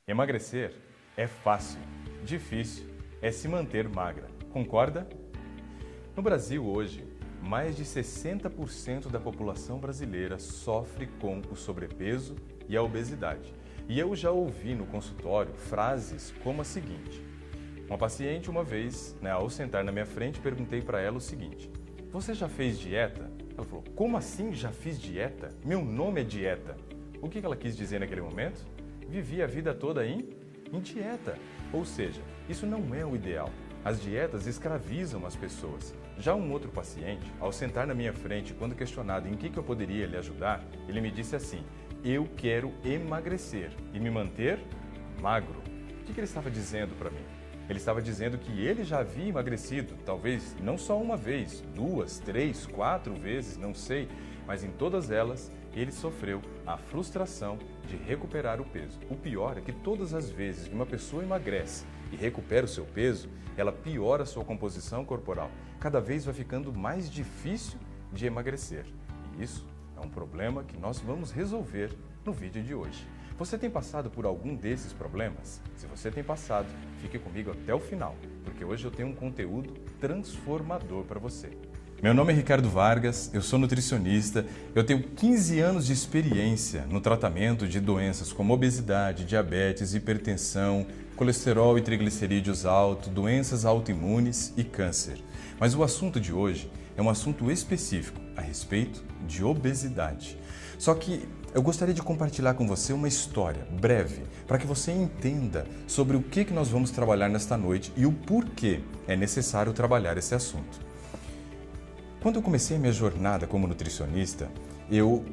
Emagrecer é fácil, difícil é se manter magra. Concorda? No Brasil hoje, mais de 60% da população brasileira sofre com o sobrepeso e a obesidade. E eu já ouvi no consultório frases como a seguinte. Uma paciente uma vez, ao sentar na minha frente, perguntei para ela o seguinte: você já fez dieta? Ela falou: como assim já fiz dieta? Meu nome é dieta. O que ela quis dizer naquele momento? Vivi a vida toda em dieta. Ou seja, isso não é o ideal. As dietas escravizam as pessoas. Já um outro paciente, ao sentar na minha frente, quando questionado em que eu poderia lhe ajudar, ele me disse assim: eu quero emagrecer e me manter magro. O que ele estava dizendo para mim? Ele estava dizendo que ele já havia emagrecido, talvez não só uma vez, 2, 3, 4 vezes, não sei, mas em todas elas ele sofreu a frustração de recuperar o peso. O pior é que todas as vezes que uma pessoa emagrece e recupera o seu peso, ela piora a sua composição corporal. Cada vez vai ficando mais difícil de emagrecer. E isso é um problema que nós vamos resolver no vídeo de hoje. Você tem passado por algum desses problemas? Se você tem passado, fique comigo até o final, porque hoje eu tenho um conteúdo transformador para você. Meu nome é Ricardo Vargas, eu sou nutricionista, eu tenho 15 anos de experiência no tratamento de doenças como obesidade, diabetes, hipertensão, colesterol e triglicerídeos altos, doenças autoimunes e câncer. Mas o assunto de hoje é um assunto específico a respeito de obesidade. Só que eu gostaria de compartilhar com você uma história breve para que você entenda sobre o que nós vamos trabalhar nesta noite e o porquê é necessário trabalhar esse assunto. Quando eu comecei a minha jornada como nutricionista, eu,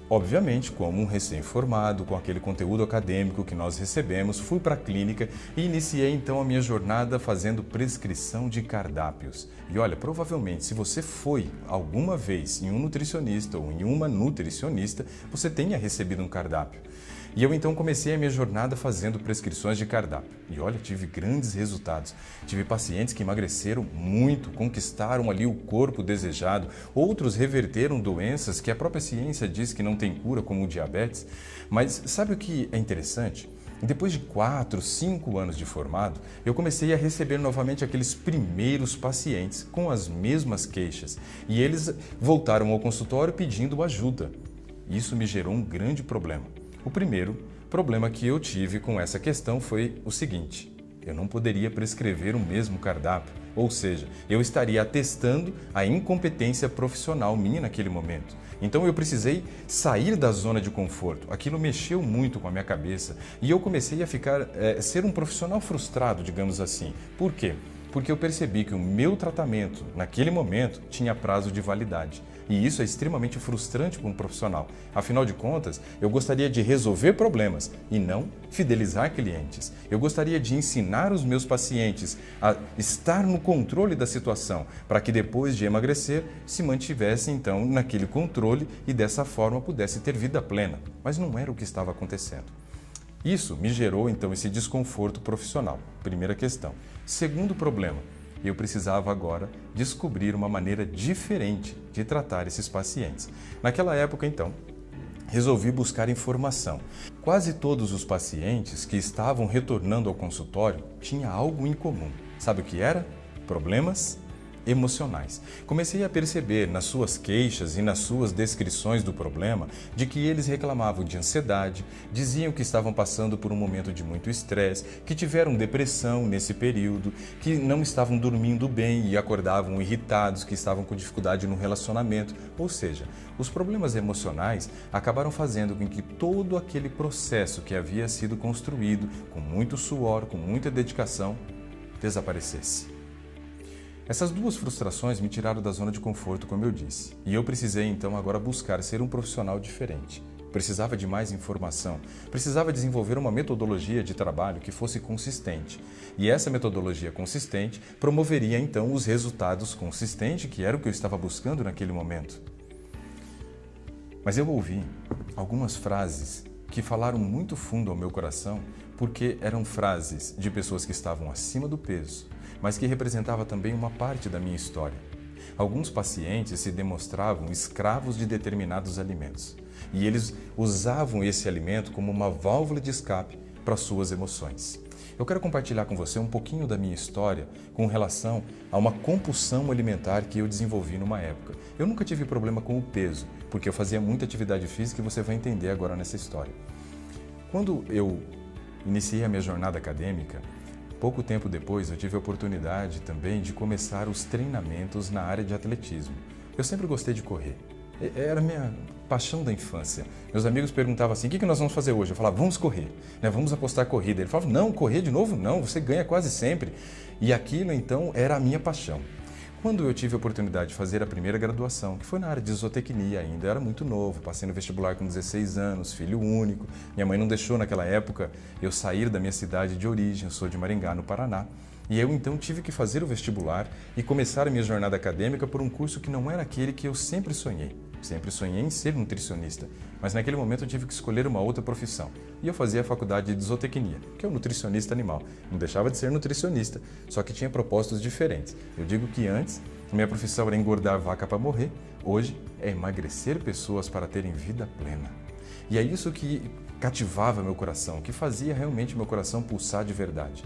obviamente, como um recém-formado, com aquele conteúdo acadêmico que nós recebemos, fui para a clínica e iniciei então a minha jornada fazendo prescrição de cardápios. E olha, provavelmente, se você foi alguma vez em um nutricionista ou em uma nutricionista, você tenha recebido um cardápio. E eu então comecei a minha jornada fazendo prescrições de cardápio. E olha, tive grandes resultados. Tive pacientes que emagreceram muito, conquistaram ali o corpo desejado. Outros reverteram doenças que a própria ciência diz que não tem cura, como o diabetes. Mas sabe o que é interessante? Depois de 4, 5 anos de formado, eu comecei a receber novamente aqueles primeiros pacientes com as mesmas queixas. E eles voltaram ao consultório pedindo ajuda. Isso me gerou um grande problema. O primeiro problema que eu tive com essa questão foi o seguinte: eu não poderia prescrever o mesmo cardápio, ou seja, eu estaria atestando a incompetência profissional minha naquele momento. Então eu precisei sair da zona de conforto. Aquilo mexeu muito com a minha cabeça e eu comecei a ser um profissional frustrado, digamos assim. Por quê? Porque eu percebi que o meu tratamento, naquele momento, tinha prazo de validade. E isso é extremamente frustrante para um profissional. Afinal de contas, eu gostaria de resolver problemas e não fidelizar clientes. Eu gostaria de ensinar os meus pacientes a estar no controle da situação, para que depois de emagrecer, se mantivesse então naquele controle e dessa forma pudesse ter vida plena. Mas não era o que estava acontecendo. Isso me gerou então esse desconforto profissional. Primeira questão. Segundo problema, eu precisava agora descobrir uma maneira diferente de tratar esses pacientes. Naquela época, então, resolvi buscar informação. Quase todos os pacientes que estavam retornando ao consultório tinham algo em comum. Sabe o que era? Problemas emocionais. Comecei a perceber nas suas queixas e nas suas descrições do problema de que eles reclamavam de ansiedade, diziam que estavam passando por um momento de muito estresse, que tiveram depressão nesse período, que não estavam dormindo bem e acordavam irritados, que estavam com dificuldade no relacionamento. Ou seja, os problemas emocionais acabaram fazendo com que todo aquele processo que havia sido construído com muito suor, com muita dedicação, desaparecesse. Essas duas frustrações me tiraram da zona de conforto, como eu disse, e eu precisei então agora buscar ser um profissional diferente. Precisava de mais informação, precisava desenvolver uma metodologia de trabalho que fosse consistente. E essa metodologia consistente promoveria então os resultados consistentes, que era o que eu estava buscando naquele momento. Mas eu ouvi algumas frases que falaram muito fundo ao meu coração, porque eram frases de pessoas que estavam acima do peso, mas que representava também uma parte da minha história. Alguns pacientes se demonstravam escravos de determinados alimentos e eles usavam esse alimento como uma válvula de escape para suas emoções. Eu quero compartilhar com você um pouquinho da minha história com relação a uma compulsão alimentar que eu desenvolvi numa época. Eu nunca tive problema com o peso, porque eu fazia muita atividade física e você vai entender agora nessa história. Quando eu iniciei a minha jornada acadêmica, pouco tempo depois eu tive a oportunidade também de começar os treinamentos na área de atletismo. Eu sempre gostei de correr. Era a minha paixão da infância. Meus amigos perguntavam assim, o que nós vamos fazer hoje? Eu falava, vamos correr, né? Vamos apostar corrida. Ele falava, não, correr de novo? Não, você ganha quase sempre. E aquilo, então, era a minha paixão. Quando eu tive a oportunidade de fazer a primeira graduação, que foi na área de zootecnia ainda, eu era muito novo, passei no vestibular com 16 anos, filho único. Minha mãe não deixou naquela época eu sair da minha cidade de origem, eu sou de Maringá, no Paraná. E eu então tive que fazer o vestibular e começar a minha jornada acadêmica por um curso que não era aquele que eu sempre sonhei. Sempre sonhei em ser nutricionista, mas naquele momento eu tive que escolher uma outra profissão. E eu fazia a faculdade de zootecnia, que é o nutricionista animal. Não deixava de ser nutricionista, só que tinha propósitos diferentes. Eu digo que antes, minha profissão era engordar vaca para morrer, hoje é emagrecer pessoas para terem vida plena. E é isso que cativava meu coração, que fazia realmente meu coração pulsar de verdade.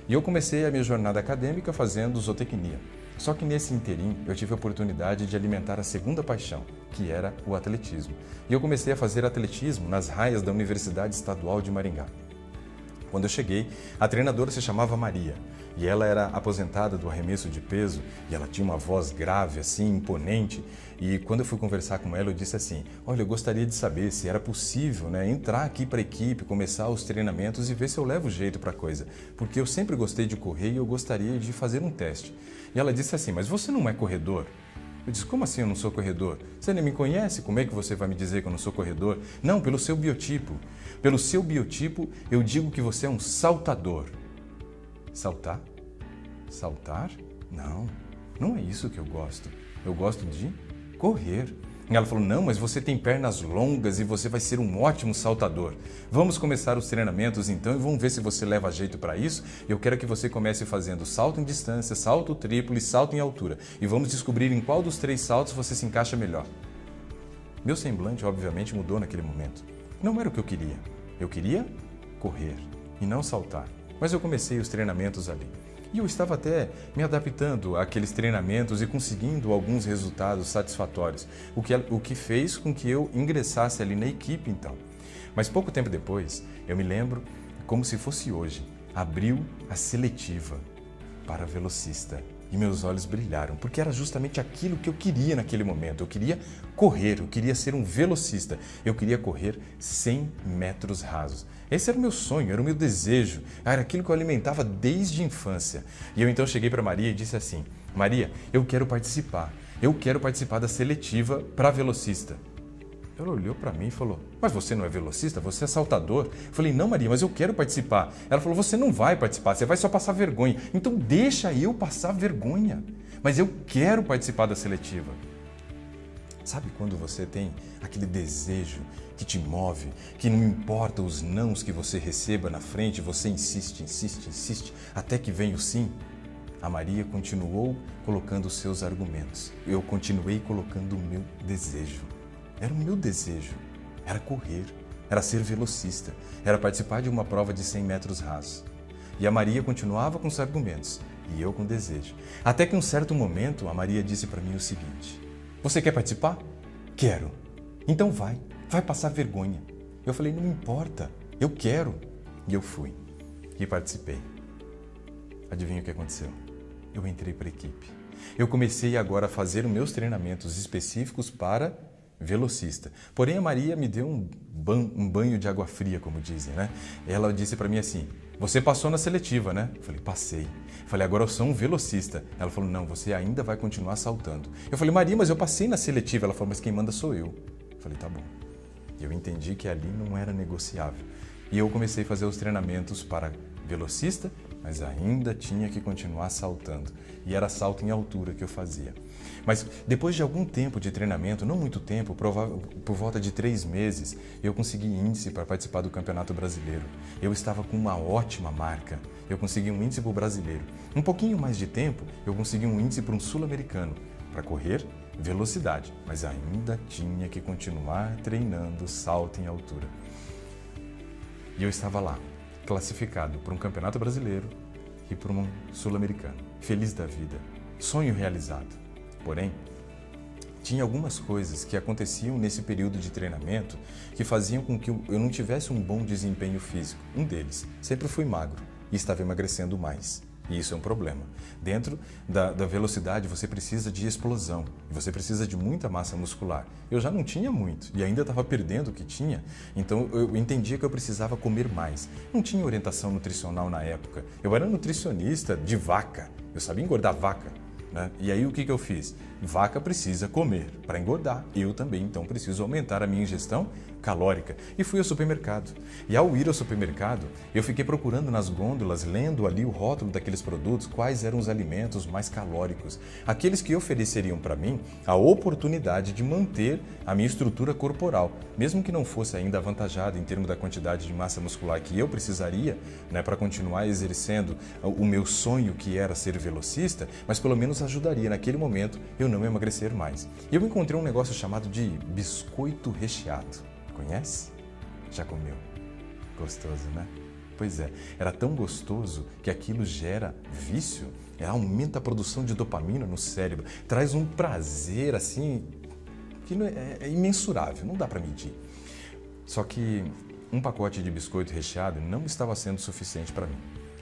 E eu comecei a minha jornada acadêmica fazendo zootecnia. Só que nesse interim eu tive a oportunidade de alimentar a segunda paixão, que era o atletismo. E eu comecei a fazer atletismo nas raias da Universidade Estadual de Maringá. Quando eu cheguei, a treinadora se chamava Maria e ela era aposentada do arremesso de peso e ela tinha uma voz grave, assim, imponente. E quando eu fui conversar com ela, eu disse assim, olha, eu gostaria de saber se era possível, né, entrar aqui para a equipe, começar os treinamentos e ver se eu levo jeito para a coisa. Porque eu sempre gostei de correr e eu gostaria de fazer um teste. E ela disse assim, mas você não é corredor? Eu disse, como assim eu não sou corredor? Você nem me conhece? Como é que você vai me dizer que eu não sou corredor? Não, pelo seu biotipo. Pelo seu biotipo, eu digo que você é um saltador. Saltar? Saltar? Não, não é isso que eu gosto. Eu gosto de correr. E ela falou, não, mas você tem pernas longas e você vai ser um ótimo saltador. Vamos começar os treinamentos então e vamos ver se você leva jeito para isso. Eu quero que você comece fazendo salto em distância, salto triplo e salto em altura. E vamos descobrir em qual dos 3 saltos você se encaixa melhor. Meu semblante, obviamente, mudou naquele momento. Não era o que eu queria. Eu queria correr e não saltar. Mas eu comecei os treinamentos ali. E eu estava até me adaptando àqueles treinamentos e conseguindo alguns resultados satisfatórios, o que fez com que eu ingressasse ali na equipe então. Mas pouco tempo depois, eu me lembro, como se fosse hoje, abriu a seletiva para velocista. E meus olhos brilharam, porque era justamente aquilo que eu queria naquele momento. Eu queria correr, eu queria ser um velocista. Eu queria correr 100 metros rasos. Esse era o meu sonho, era o meu desejo. Era aquilo que eu alimentava desde a infância. E eu então cheguei para Maria e disse assim, Maria, eu quero participar. Eu quero participar da seletiva para velocista. Ela olhou para mim e falou, mas você não é velocista, você é saltador. Eu falei, não, Maria, mas eu quero participar. Ela falou, você não vai participar, você vai só passar vergonha. Então deixa eu passar vergonha, mas eu quero participar da seletiva. Sabe quando você tem aquele desejo que te move, que não importa os nãos que você receba na frente, você insiste, insiste, insiste, até que vem o sim? A Maria continuou colocando os seus argumentos. Eu continuei colocando o meu desejo. Era o meu desejo, era correr, era ser velocista, era participar de uma prova de 100 metros rasos. E a Maria continuava com os argumentos, e eu com o desejo. Até que em um certo momento, a Maria disse para mim o seguinte, você quer participar? Quero. Então vai passar vergonha. Eu falei, não importa, eu quero. E eu fui, e participei. Adivinha o que aconteceu? Eu entrei para a equipe. Eu comecei agora a fazer os meus treinamentos específicos para velocista. Porém, a Maria me deu um banho de água fria, como dizem, né? Ela disse para mim assim, você passou na seletiva, né? Eu falei, passei. Eu falei, agora eu sou um velocista. Ela falou, não, você ainda vai continuar saltando. Eu falei, Maria, mas eu passei na seletiva. Ela falou, mas quem manda sou eu. Eu falei, tá bom. E eu entendi que ali não era negociável. E eu comecei a fazer os treinamentos para velocista, mas ainda tinha que continuar saltando. E era salto em altura que eu fazia. Mas depois de algum tempo de treinamento, não muito tempo, por volta de 3 meses, eu consegui índice para participar do Campeonato Brasileiro. Eu estava com uma ótima marca. Eu consegui um índice para o brasileiro. Um pouquinho mais de tempo, eu consegui um índice para um sul-americano, para correr velocidade, mas ainda tinha que continuar treinando salto em altura. E eu estava lá, classificado para um campeonato brasileiro e para um sul-americano. Feliz da vida, sonho realizado. Porém, tinha algumas coisas que aconteciam nesse período de treinamento que faziam com que eu não tivesse um bom desempenho físico. Um deles, sempre fui magro e estava emagrecendo mais. E isso é um problema. Dentro da velocidade você precisa de explosão, você precisa de muita massa muscular. Eu já não tinha muito e ainda estava perdendo o que tinha, então eu entendia que eu precisava comer mais. Não tinha orientação nutricional na época. Eu era nutricionista de vaca, eu sabia engordar vaca, né? E aí o que eu fiz? Vaca precisa comer para engordar. Eu também, então, preciso aumentar a minha ingestão calórica. E fui ao supermercado. E ao ir ao supermercado, eu fiquei procurando nas gôndolas, lendo ali o rótulo daqueles produtos, quais eram os alimentos mais calóricos. Aqueles que ofereceriam para mim a oportunidade de manter a minha estrutura corporal, mesmo que não fosse ainda avantajada em termos da quantidade de massa muscular que eu precisaria, né, para continuar exercendo o meu sonho, que era ser velocista, mas pelo menos ajudaria naquele momento eu não emagrecer mais. E eu encontrei um negócio chamado de biscoito recheado. Conhece? Já comeu? Gostoso, né? Pois é, era tão gostoso que aquilo gera vício, aumenta a produção de dopamina no cérebro, traz um prazer assim que é imensurável, não dá para medir. Só que um pacote de biscoito recheado não estava sendo suficiente para mim.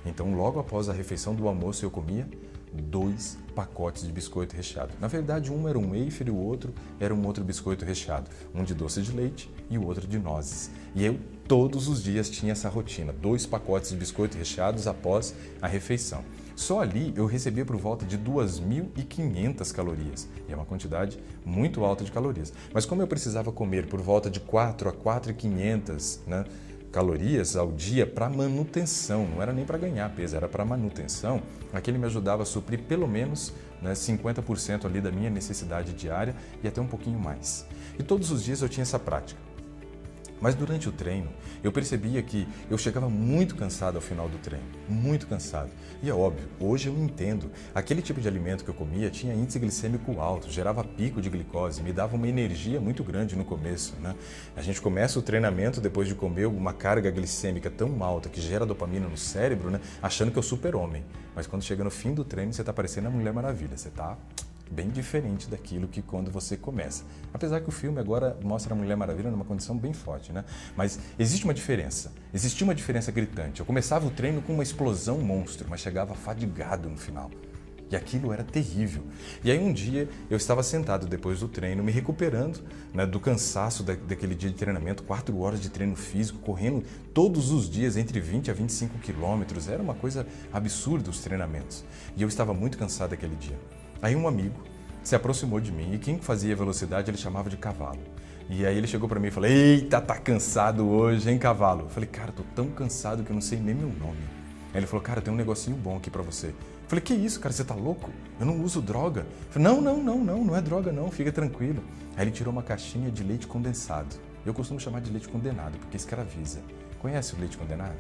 Então, logo após a refeição do almoço, eu comia 2 pacotes de biscoito recheado. Na verdade, um era um wafer e o outro era um outro biscoito recheado. Um de doce de leite e o outro de nozes. E eu todos os dias tinha essa rotina, 2 pacotes de biscoito recheados após a refeição. Só ali eu recebia por volta de 2.500 calorias. E é uma quantidade muito alta de calorias. Mas como eu precisava comer por volta de 4 a 4.500, né, calorias ao dia para manutenção, não era nem para ganhar peso, era para manutenção, aquele me ajudava a suprir pelo menos, né, 50% ali da minha necessidade diária e até um pouquinho mais. E todos os dias eu tinha essa prática. Mas durante o treino, eu percebia que eu chegava muito cansado ao final do treino, muito cansado. E é óbvio, hoje eu entendo, aquele tipo de alimento que eu comia tinha índice glicêmico alto, gerava pico de glicose, me dava uma energia muito grande no começo, né? A gente começa o treinamento depois de comer uma carga glicêmica tão alta que gera dopamina no cérebro, né? Achando que é o super-homem. Mas quando chega no fim do treino, você está parecendo a Mulher Maravilha, você está bem diferente daquilo que quando você começa. Apesar que o filme agora mostra a Mulher Maravilha numa condição bem forte, né? Mas existe uma diferença. Existia uma diferença gritante. Eu começava o treino com uma explosão monstro, mas chegava fadigado no final. E aquilo era terrível. E aí um dia eu estava sentado depois do treino, me recuperando, né, do cansaço daquele dia de treinamento, 4 horas de treino físico, correndo todos os dias entre 20 a 25 quilômetros. Era uma coisa absurda os treinamentos. E eu estava muito cansado daquele dia. Aí um amigo se aproximou de mim e quem fazia velocidade ele chamava de cavalo. E aí ele chegou para mim e falou: "Eita, tá cansado hoje, hein, cavalo?" Eu falei: "Cara, tô tão cansado que eu não sei nem meu nome." Aí ele falou: "Cara, tem um negocinho bom aqui para você." Eu falei: "Que isso, cara? Você tá louco? Eu não uso droga." Eu falei: não é droga não, fica tranquilo." Aí ele tirou uma caixinha de leite condensado. Eu costumo chamar de leite condenado, porque escraviza. Conhece o leite condenado?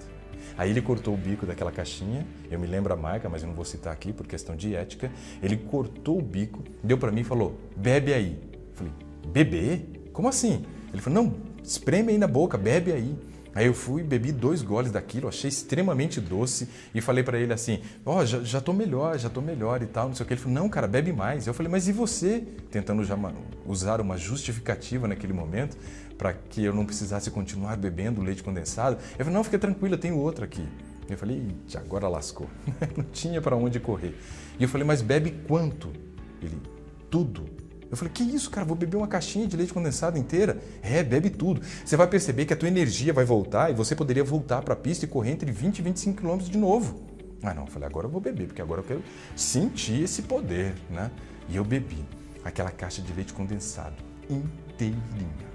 Aí ele cortou o bico daquela caixinha, eu me lembro a marca, mas eu não vou citar aqui por questão de ética. Ele cortou o bico, deu para mim e falou: "Bebe aí." Eu falei: "Beber? Como assim?" Ele falou: "Não, espreme aí na boca, bebe aí." Aí eu fui, bebi 2 goles daquilo, achei extremamente doce e falei para ele assim: "Ó, já tô melhor e tal, não sei o que." Ele falou: "Não, cara, bebe mais." Eu falei: "Mas e você?" Tentando já usar uma justificativa naquele momento para que eu não precisasse continuar bebendo leite condensado. Ele falou: "Não, fica tranquilo, eu tenho outro aqui." Eu falei: "Agora lascou." Não tinha para onde correr. E eu falei: "Mas bebe quanto?" Ele: "Tudo." Eu falei: "Que isso, cara? Vou beber uma caixinha de leite condensado inteira?" Bebe tudo. Você vai perceber que a tua energia vai voltar e você poderia voltar para a pista e correr entre 20 e 25 km de novo. Ah, não. Eu falei: "Agora eu vou beber, porque agora eu quero sentir esse poder, né?" E eu bebi aquela caixa de leite condensado inteirinha.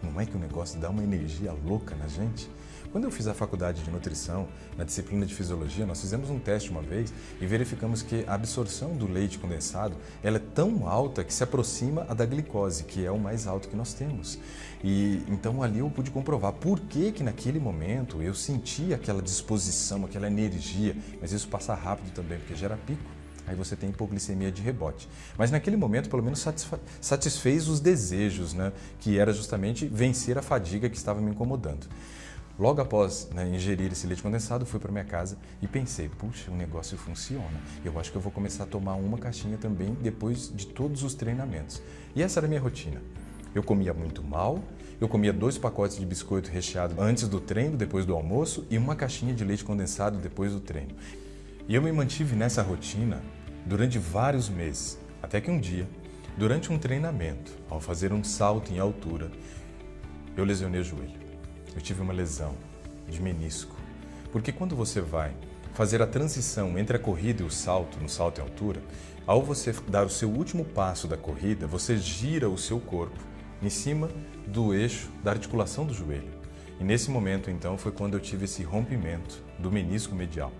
Não é que o negócio dá uma energia louca na gente? Quando eu fiz a faculdade de nutrição, na disciplina de fisiologia, nós fizemos um teste uma vez e verificamos que a absorção do leite condensado ela é tão alta que se aproxima a da glicose, que é o mais alto que nós temos. E então ali eu pude comprovar por que naquele momento eu sentia aquela disposição, aquela energia, mas isso passa rápido também, porque gera pico. Aí você tem hipoglicemia de rebote. Mas naquele momento, pelo menos, satisfez os desejos, né? Que era justamente vencer a fadiga que estava me incomodando. Logo após, né, ingerir esse leite condensado, fui para minha casa e pensei, puxa, o negócio funciona. Eu acho que eu vou começar a tomar uma caixinha também depois de todos os treinamentos. E essa era a minha rotina. Eu comia muito mal, eu comia 2 pacotes de biscoito recheado antes do treino, depois do almoço, e uma caixinha de leite condensado depois do treino. E eu me mantive nessa rotina durante vários meses, até que um dia, durante um treinamento, ao fazer um salto em altura, eu lesionei o joelho. Eu tive uma lesão de menisco, porque quando você vai fazer a transição entre a corrida e o salto, no salto em altura, ao você dar o seu último passo da corrida, você gira o seu corpo em cima do eixo da articulação do joelho. E nesse momento, então, foi quando eu tive esse rompimento do menisco medial.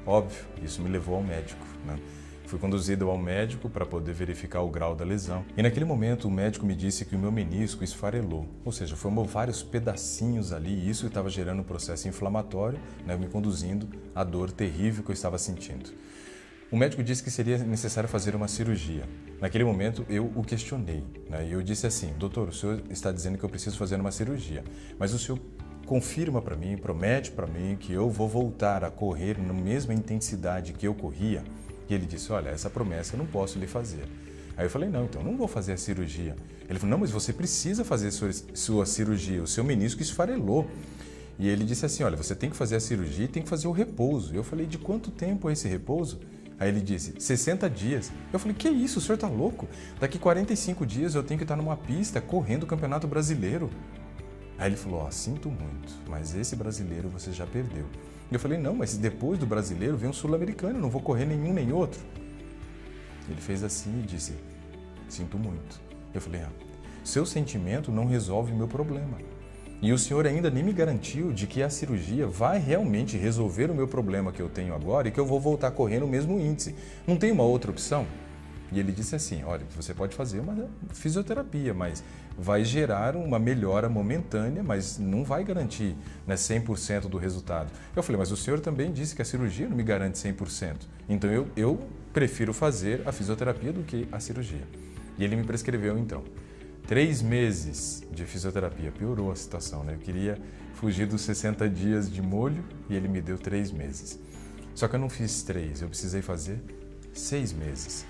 Óbvio, isso me levou ao médico, né? Fui conduzido ao médico para poder verificar o grau da lesão. E naquele momento o médico me disse que o meu menisco esfarelou, ou seja, formou vários pedacinhos ali e isso estava gerando um processo inflamatório, né, me conduzindo à dor terrível que eu estava sentindo. O médico disse que seria necessário fazer uma cirurgia. Naquele momento eu o questionei, né, e eu disse assim, doutor, o senhor está dizendo que eu preciso fazer uma cirurgia, mas o senhor confirma para mim, promete para mim que eu vou voltar a correr na mesma intensidade que eu corria? E ele disse, olha, essa promessa eu não posso lhe fazer. Aí eu falei, não, então não vou fazer a cirurgia. Ele falou, não, mas você precisa fazer sua cirurgia, o seu menisco esfarelou. E ele disse assim, olha, você tem que fazer a cirurgia e tem que fazer o repouso. Eu falei, de quanto tempo é esse repouso? Aí ele disse, 60 dias. Eu falei, que isso, o senhor tá louco? Daqui 45 dias eu tenho que estar numa pista correndo o Campeonato Brasileiro. Aí ele falou, sinto muito, mas esse brasileiro você já perdeu. E eu falei, não, mas depois do brasileiro vem um sul-americano, eu não vou correr nenhum nem outro. Ele fez assim e disse, sinto muito. Eu falei, seu sentimento não resolve o meu problema. E o senhor ainda nem me garantiu de que a cirurgia vai realmente resolver o meu problema que eu tenho agora e que eu vou voltar a correr no mesmo índice. Não tem uma outra opção? E ele disse assim, olha, você pode fazer uma fisioterapia, mas vai gerar uma melhora momentânea, mas não vai garantir, né, 100% do resultado. Eu falei, mas o senhor também disse que a cirurgia não me garante 100%. Então eu prefiro fazer a fisioterapia do que a cirurgia. E ele me prescreveu então 3 meses de fisioterapia. Piorou a situação, né? Eu queria fugir dos 60 dias de molho e ele me deu 3 meses. Só que eu não fiz 3, eu precisei fazer 6 meses.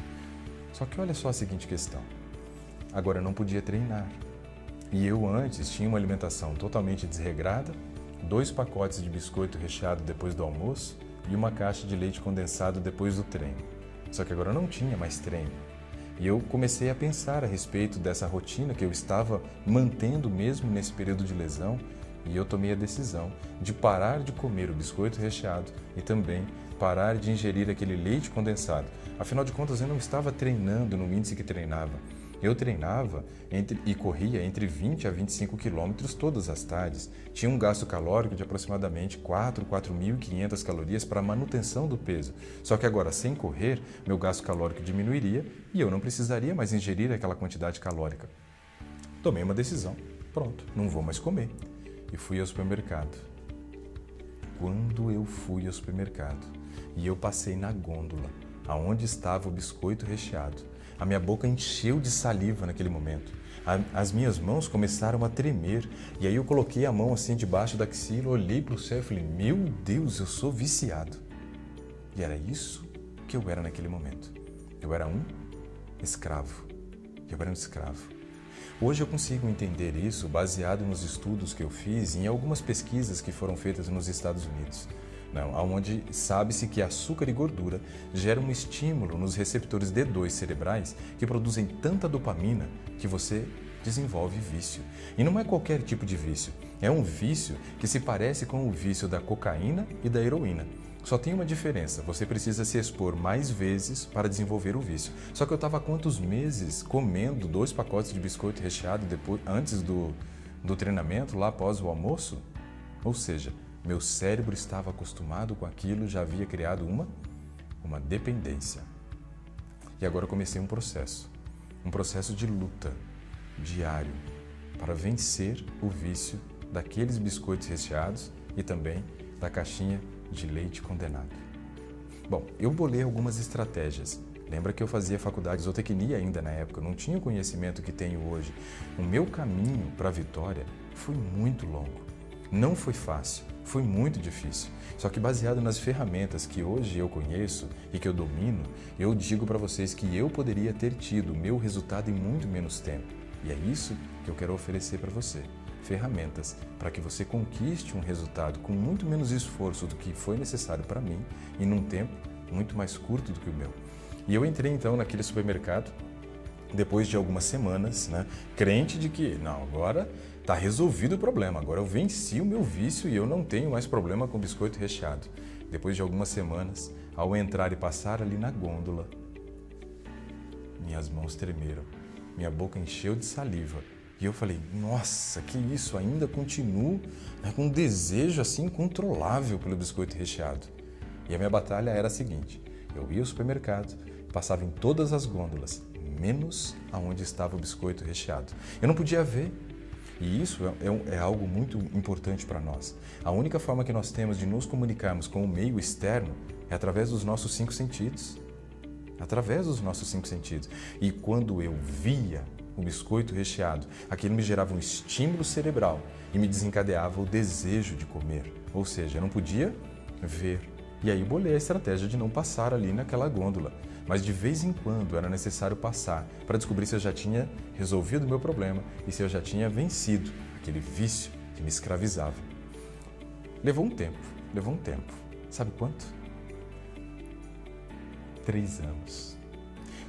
Só que olha só a seguinte questão, agora eu não podia treinar e eu antes tinha uma alimentação totalmente desregrada, 2 pacotes de biscoito recheado depois do almoço e uma caixa de leite condensado depois do treino. Só que agora eu não tinha mais treino e eu comecei a pensar a respeito dessa rotina que eu estava mantendo mesmo nesse período de lesão e eu tomei a decisão de parar de comer o biscoito recheado e também parar de ingerir aquele leite condensado. Afinal de contas, eu não estava treinando no índice que treinava. Eu treinava e corria entre 20 a 25 quilômetros todas as tardes. Tinha um gasto calórico de aproximadamente 4.500 calorias para a manutenção do peso. Só que agora, sem correr, meu gasto calórico diminuiria e eu não precisaria mais ingerir aquela quantidade calórica. Tomei uma decisão. Pronto, não vou mais comer. E fui ao supermercado. Quando eu fui ao supermercado e eu passei na gôndola, aonde estava o biscoito recheado, a minha boca encheu de saliva naquele momento. As minhas mãos começaram a tremer e aí eu coloquei a mão assim debaixo da axila, olhei para o céu e falei, meu Deus, eu sou viciado. E era isso que eu era naquele momento. Eu era um escravo. Eu era um escravo. Hoje eu consigo entender isso baseado nos estudos que eu fiz e em algumas pesquisas que foram feitas nos Estados Unidos, onde sabe-se que açúcar e gordura geram um estímulo nos receptores D2 cerebrais que produzem tanta dopamina que você desenvolve vício. E não é qualquer tipo de vício, é um vício que se parece com o vício da cocaína e da heroína. Só tem uma diferença, você precisa se expor mais vezes para desenvolver o vício. Só que eu estava há quantos meses comendo 2 pacotes de biscoito recheado antes do treinamento, lá após o almoço? Ou seja, meu cérebro estava acostumado com aquilo, já havia criado uma dependência. E agora eu comecei um processo de luta diário para vencer o vício daqueles biscoitos recheados e também da caixinha de leite condenado. Bom, eu bolei algumas estratégias. Lembra que eu fazia faculdade de zootecnia ainda na época, eu não tinha o conhecimento que tenho hoje. O meu caminho para a vitória foi muito longo. Não foi fácil, foi muito difícil. Só que baseado nas ferramentas que hoje eu conheço e que eu domino, eu digo para vocês que eu poderia ter tido o meu resultado em muito menos tempo. E é isso que eu quero oferecer para você. Ferramentas para que você conquiste um resultado com muito menos esforço do que foi necessário para mim e num tempo muito mais curto do que o meu. E eu entrei então naquele supermercado depois de algumas semanas, crente de que, não, agora está resolvido o problema, agora eu venci o meu vício e eu não tenho mais problema com biscoito recheado. Depois de algumas semanas, ao entrar e passar ali na gôndola, minhas mãos tremeram, minha boca encheu de saliva e eu falei, nossa, que isso, ainda continuo com um desejo assim incontrolável pelo biscoito recheado. E a minha batalha era a seguinte, eu ia ao supermercado, passava em todas as gôndolas, menos aonde estava o biscoito recheado. Eu não podia ver. E isso é algo muito importante para nós. A única forma que nós temos de nos comunicarmos com o meio externo é através dos nossos 5 sentidos. Através dos nossos 5 sentidos. E quando eu via o biscoito recheado, aquilo me gerava um estímulo cerebral e me desencadeava o desejo de comer. Ou seja, eu não podia ver. E aí bolei a estratégia de não passar ali naquela gôndola. Mas de vez em quando era necessário passar para descobrir se eu já tinha resolvido o meu problema e se eu já tinha vencido aquele vício que me escravizava. Levou um tempo. Sabe quanto? 3 anos.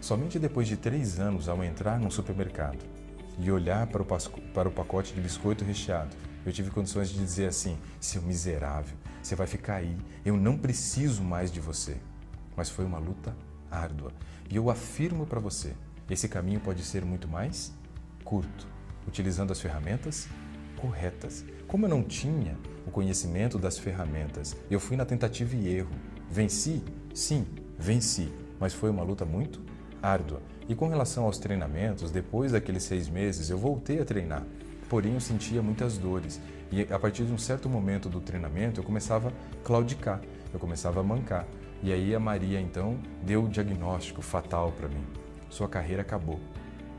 Somente depois de 3 anos, ao entrar num supermercado e olhar para o pacote de biscoito recheado, eu tive condições de dizer assim, seu miserável, você vai ficar aí, eu não preciso mais de você. Mas foi uma luta árdua. E eu afirmo para você, esse caminho pode ser muito mais curto, utilizando as ferramentas corretas. Como eu não tinha o conhecimento das ferramentas, eu fui na tentativa e erro. Venci? Sim, venci, mas foi uma luta muito árdua. E com relação aos treinamentos, depois daqueles 6 meses, eu voltei a treinar, porém eu sentia muitas dores. E a partir de um certo momento do treinamento, eu começava a claudicar, eu começava a mancar. E aí a Maria, então, deu o diagnóstico fatal para mim. Sua carreira acabou.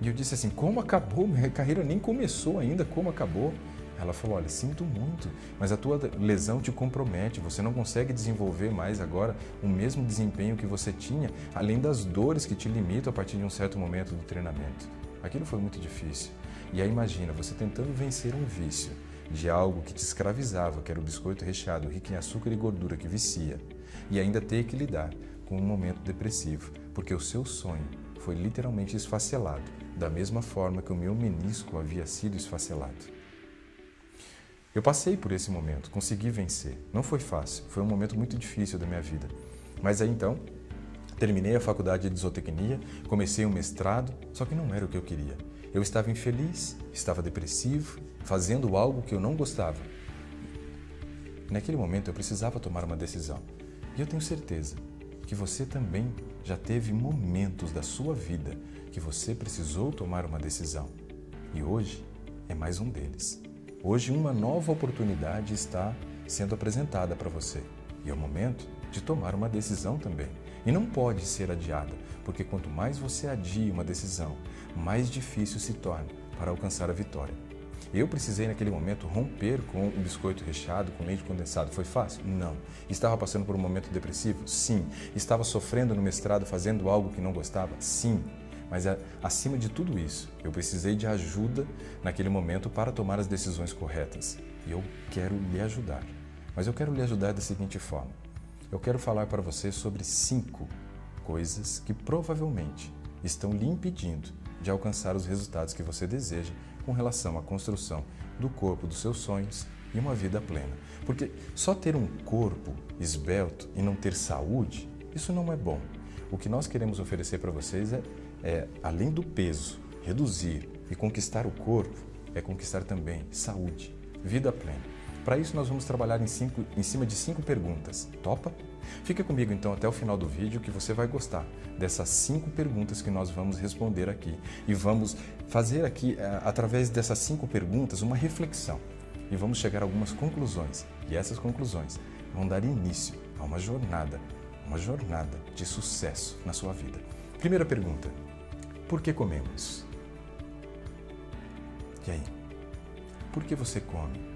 E eu disse assim, como acabou? Minha carreira nem começou ainda, como acabou? Ela falou, olha, sinto muito, mas a tua lesão te compromete, você não consegue desenvolver mais agora o mesmo desempenho que você tinha, além das dores que te limitam a partir de um certo momento do treinamento. Aquilo foi muito difícil. E aí imagina, você tentando vencer um vício de algo que te escravizava, que era o biscoito recheado, rico em açúcar e gordura, que vicia, e ainda ter que lidar com um momento depressivo, porque o seu sonho foi literalmente esfacelado, da mesma forma que o meu menisco havia sido esfacelado. Eu passei por esse momento, consegui vencer. Não foi fácil, foi um momento muito difícil da minha vida. Mas aí então, terminei a faculdade de zootecnia, comecei um mestrado, só que não era o que eu queria. Eu estava infeliz, estava depressivo, fazendo algo que eu não gostava. Naquele momento eu precisava tomar uma decisão. E eu tenho certeza que você também já teve momentos da sua vida que você precisou tomar uma decisão. E hoje é mais um deles. Hoje uma nova oportunidade está sendo apresentada para você. E é o momento de tomar uma decisão também. E não pode ser adiada, porque quanto mais você adia uma decisão, mais difícil se torna para alcançar a vitória. Eu precisei naquele momento romper com o biscoito recheado, com leite condensado. Foi fácil? Não. Estava passando por um momento depressivo? Sim. Estava sofrendo no mestrado, fazendo algo que não gostava? Sim. Mas acima de tudo isso, eu precisei de ajuda naquele momento para tomar as decisões corretas. E eu quero lhe ajudar. Mas eu quero lhe ajudar da seguinte forma. Eu quero falar para você sobre 5 coisas que provavelmente estão lhe impedindo de alcançar os resultados que você deseja com relação à construção do corpo dos seus sonhos e uma vida plena. Porque só ter um corpo esbelto e não ter saúde, isso não é bom. O que nós queremos oferecer para vocês é, além do peso, reduzir e conquistar o corpo, é conquistar também saúde, vida plena. Para isso nós vamos trabalhar em cima de 5 perguntas. Topa? Fica comigo então até o final do vídeo que você vai gostar dessas 5 perguntas que nós vamos responder aqui. E vamos fazer aqui, através dessas 5 perguntas, uma reflexão. E vamos chegar a algumas conclusões. E essas conclusões vão dar início a uma jornada de sucesso na sua vida. Primeira pergunta. Por que comemos? E aí? Por que você come?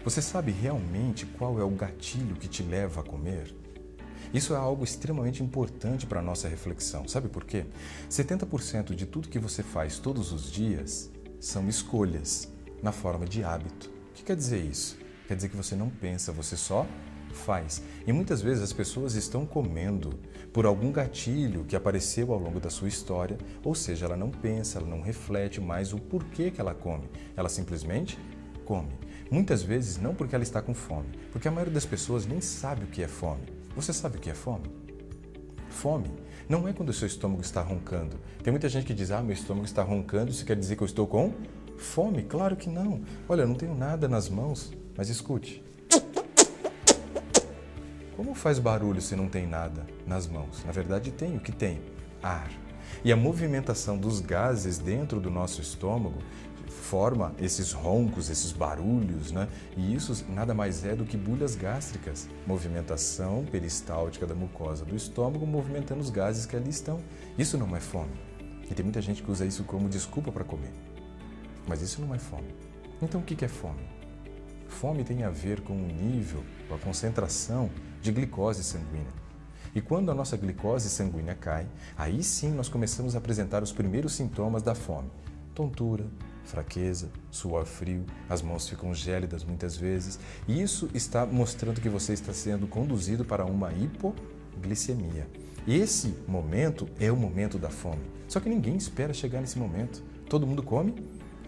Você sabe realmente qual é o gatilho que te leva a comer? Isso é algo extremamente importante para a nossa reflexão. Sabe por quê? 70% de tudo que você faz todos os dias são escolhas na forma de hábito. O que quer dizer isso? Quer dizer que você não pensa, você só faz. E muitas vezes as pessoas estão comendo por algum gatilho que apareceu ao longo da sua história, ou seja, ela não pensa, ela não reflete mais o porquê que ela come. Ela simplesmente come. Muitas vezes não porque ela está com fome, porque a maioria das pessoas nem sabe o que é fome. Você sabe o que é fome? Fome não é quando o seu estômago está roncando. Tem muita gente que diz, meu estômago está roncando, isso quer dizer que eu estou com fome? Claro que não. Olha, eu não tenho nada nas mãos, mas escute. Como faz barulho se não tem nada nas mãos? Na verdade tem, o que tem? Ar. E a movimentação dos gases dentro do nosso estômago forma esses roncos, esses barulhos, né? E isso nada mais é do que bulhas gástricas. Movimentação peristáltica da mucosa do estômago movimentando os gases que ali estão. Isso não é fome. E tem muita gente que usa isso como desculpa para comer. Mas isso não é fome. Então o que é fome? Fome tem a ver com o nível, com a concentração de glicose sanguínea. E quando a nossa glicose sanguínea cai, aí sim nós começamos a apresentar os primeiros sintomas da fome. Tontura, fraqueza, suor frio, as mãos ficam gélidas muitas vezes. E isso está mostrando que você está sendo conduzido para uma hipoglicemia. Esse momento é o momento da fome. Só que ninguém espera chegar nesse momento. Todo mundo come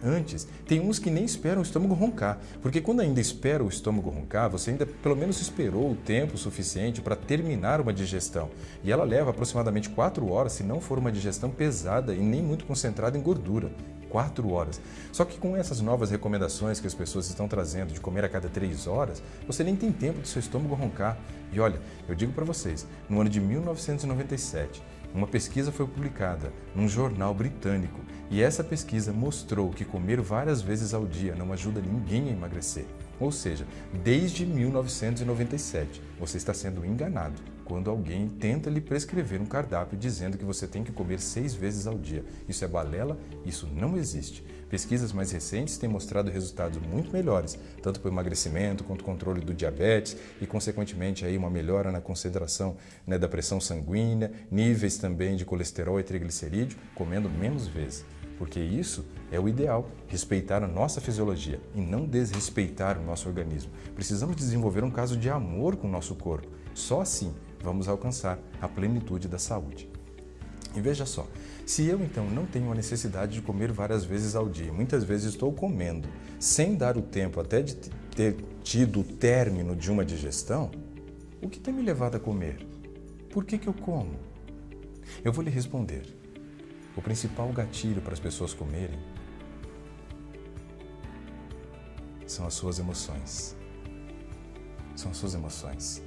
antes. Tem uns que nem esperam o estômago roncar, porque quando ainda espera o estômago roncar, você ainda pelo menos esperou o tempo suficiente para terminar uma digestão. E ela leva aproximadamente 4 horas, se não for uma digestão pesada e nem muito concentrada em gordura. 4 horas. Só que com essas novas recomendações que as pessoas estão trazendo de comer a cada 3 horas, você nem tem tempo do seu estômago roncar. E olha, eu digo para vocês, no ano de 1997, uma pesquisa foi publicada num jornal britânico e essa pesquisa mostrou que comer várias vezes ao dia não ajuda ninguém a emagrecer. Ou seja, desde 1997, você está sendo enganado quando alguém tenta lhe prescrever um cardápio dizendo que você tem que comer 6 vezes ao dia. Isso é balela, isso não existe. Pesquisas mais recentes têm mostrado resultados muito melhores, tanto para o emagrecimento quanto o controle do diabetes e, consequentemente, aí uma melhora na concentração, da pressão sanguínea, níveis também de colesterol e triglicerídeo, comendo menos vezes. Porque isso é o ideal, respeitar a nossa fisiologia e não desrespeitar o nosso organismo. Precisamos desenvolver um caso de amor com o nosso corpo. Só assim vamos alcançar a plenitude da saúde. E veja só, se eu então não tenho a necessidade de comer várias vezes ao dia, muitas vezes estou comendo sem dar o tempo até de ter tido o término de uma digestão, o que tem me levado a comer? Por que eu como? Eu vou lhe responder. O principal gatilho para as pessoas comerem são as suas emoções. São as suas emoções.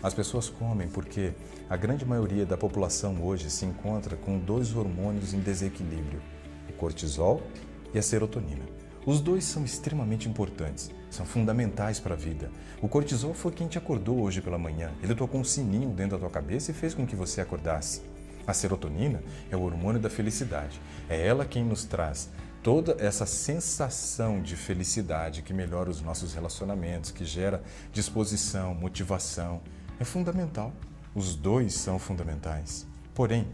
As pessoas comem porque a grande maioria da população hoje se encontra com 2 hormônios em desequilíbrio, o cortisol e a serotonina. Os 2 são extremamente importantes, são fundamentais para a vida. O cortisol foi quem te acordou hoje pela manhã, ele tocou um sininho dentro da tua cabeça e fez com que você acordasse. A serotonina é o hormônio da felicidade, é ela quem nos traz toda essa sensação de felicidade que melhora os nossos relacionamentos, que gera disposição, motivação. É fundamental. Os 2 são fundamentais. Porém,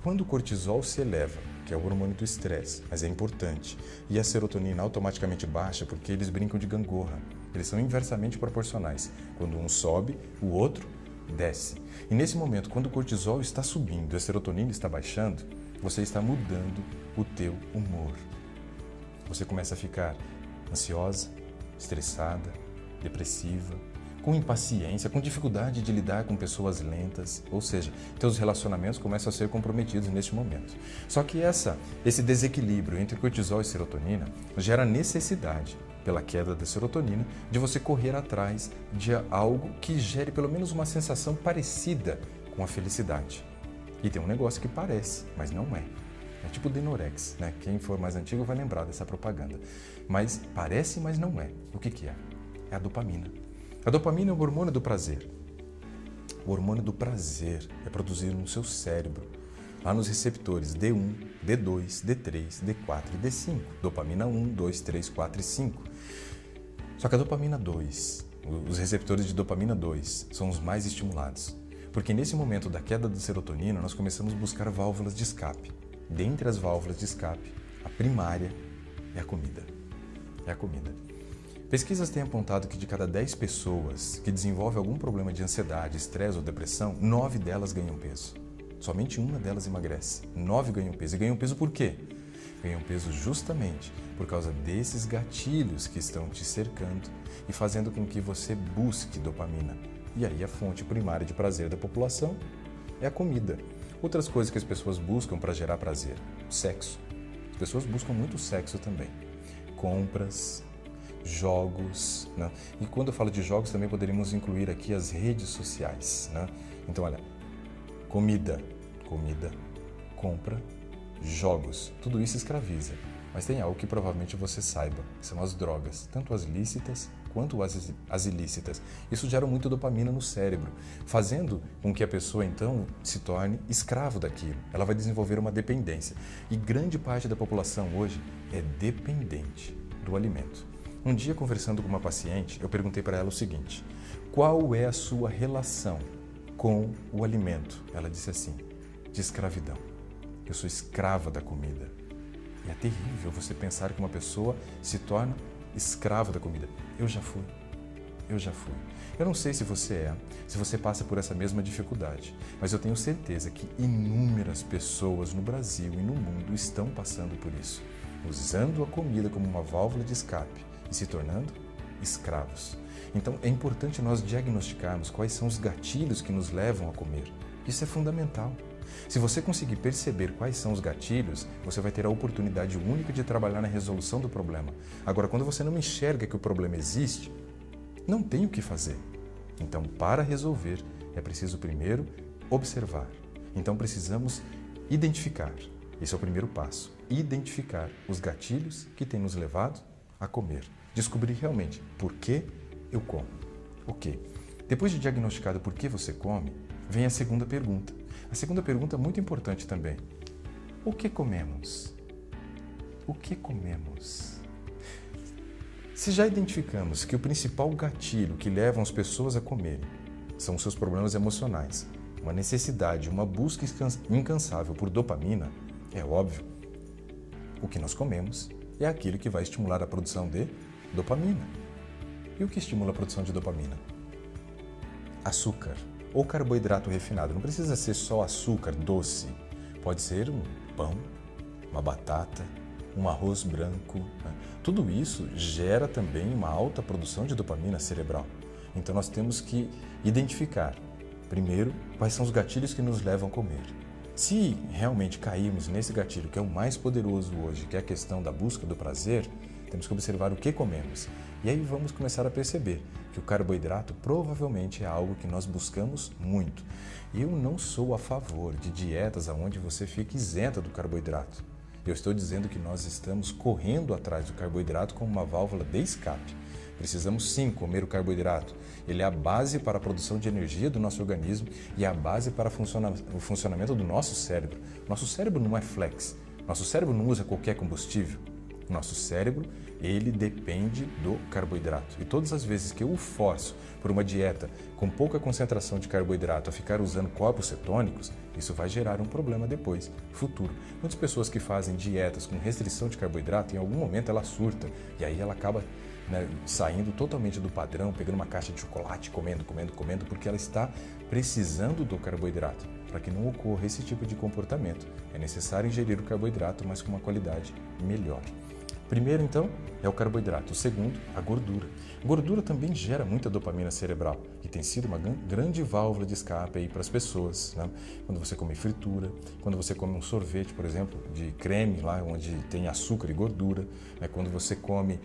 quando o cortisol se eleva, que é o hormônio do estresse, mas é importante, e a serotonina automaticamente baixa porque eles brincam de gangorra. Eles são inversamente proporcionais. Quando um sobe, o outro desce. E nesse momento, quando o cortisol está subindo e a serotonina está baixando, você está mudando o teu humor. Você começa a ficar ansiosa, estressada, depressiva, com impaciência, com dificuldade de lidar com pessoas lentas, ou seja, teus relacionamentos começam a ser comprometidos neste momento. Só que esse desequilíbrio entre cortisol e serotonina gera necessidade, pela queda da serotonina, de você correr atrás de algo que gere pelo menos uma sensação parecida com a felicidade. E tem um negócio que parece, mas não é. É tipo o Denorex, né? Quem for mais antigo vai lembrar dessa propaganda. Mas parece, mas não é. O que é? É a dopamina. A dopamina é o hormônio do prazer. O hormônio do prazer é produzido no seu cérebro, lá nos receptores D1, D2, D3, D4 e D5. Dopamina 1, 2, 3, 4 e 5. Só que a dopamina 2, os receptores de dopamina 2 são os mais estimulados, porque nesse momento da queda da serotonina nós começamos a buscar válvulas de escape. Dentre as válvulas de escape, a primária é a comida. É a comida. Pesquisas têm apontado que de cada 10 pessoas que desenvolvem algum problema de ansiedade, estresse ou depressão, 9 delas ganham peso. Somente uma delas emagrece. 9 ganham peso. E ganham peso por quê? Ganham peso justamente por causa desses gatilhos que estão te cercando e fazendo com que você busque dopamina. E aí a fonte primária de prazer da população é a comida. Outras coisas que as pessoas buscam para gerar prazer: sexo. As pessoas buscam muito sexo também. Compras, jogos, né? E quando eu falo de jogos também poderíamos incluir aqui as redes sociais, né? Então olha, comida, compra, jogos, tudo isso escraviza. Mas tem algo que provavelmente você saiba, que são as drogas, tanto as lícitas quanto as ilícitas. Isso gera muito dopamina no cérebro, fazendo com que a pessoa então se torne escravo daquilo. Ela vai desenvolver uma dependência. E grande parte da população hoje é dependente do alimento. Um dia, conversando com uma paciente, eu perguntei para ela o seguinte: qual é a sua relação com o alimento? Ela disse assim: de escravidão. Eu sou escrava da comida. E é terrível você pensar que uma pessoa se torna escrava da comida. Eu já fui. Eu não sei se você passa por essa mesma dificuldade, mas eu tenho certeza que inúmeras pessoas no Brasil e no mundo estão passando por isso, usando a comida como uma válvula de escape e se tornando escravos. Então é importante nós diagnosticarmos quais são os gatilhos que nos levam a comer. Isso é fundamental. Se você conseguir perceber quais são os gatilhos, você vai ter a oportunidade única de trabalhar na resolução do problema. Agora, quando você não enxerga que o problema existe, não tem o que fazer. Então, para resolver, é preciso primeiro observar. Então, precisamos identificar. Esse é o primeiro passo. Identificar os gatilhos que têm nos levado a comer. Descobrir realmente por que eu como. Ok. Depois de diagnosticado por que você come, vem a segunda pergunta. A segunda pergunta é muito importante também. O que comemos? O que comemos? Se já identificamos que o principal gatilho que leva as pessoas a comerem são os seus problemas emocionais, uma necessidade, uma busca incansável por dopamina, é óbvio, o que nós comemos é aquilo que vai estimular a produção de dopamina. E o que estimula a produção de dopamina? Açúcar ou carboidrato refinado. Não precisa ser só açúcar doce. Pode ser um pão, uma batata, um arroz branco. Né? Tudo isso gera também uma alta produção de dopamina cerebral. Então nós temos que identificar, primeiro, quais são os gatilhos que nos levam a comer. Se realmente cairmos nesse gatilho, que é o mais poderoso hoje, que é a questão da busca do prazer, temos que observar o que comemos. E aí vamos começar a perceber que o carboidrato provavelmente é algo que nós buscamos muito. Eu não sou a favor de dietas onde você fica isenta do carboidrato. Eu estou dizendo que nós estamos correndo atrás do carboidrato como uma válvula de escape. Precisamos sim comer o carboidrato. Ele é a base para a produção de energia do nosso organismo e é a base para o funcionamento do nosso cérebro. Nosso cérebro não é flex. Nosso cérebro não usa qualquer combustível. Nosso cérebro, ele depende do carboidrato. E todas as vezes que eu o forço por uma dieta com pouca concentração de carboidrato a ficar usando corpos cetônicos, isso vai gerar um problema depois, futuro. Muitas pessoas que fazem dietas com restrição de carboidrato, em algum momento ela surta e aí ela acaba saindo totalmente do padrão, pegando uma caixa de chocolate, comendo, porque ela está precisando do carboidrato. Para que não ocorra esse tipo de comportamento, é necessário ingerir o carboidrato, mas com uma qualidade melhor. Primeiro, então, é o carboidrato. O segundo, a gordura. A gordura também gera muita dopamina cerebral, que tem sido uma grande válvula de escape aí para as pessoas, né? Quando você come fritura, quando você come um sorvete, por exemplo, de creme, lá onde tem açúcar e gordura, né? Quando você come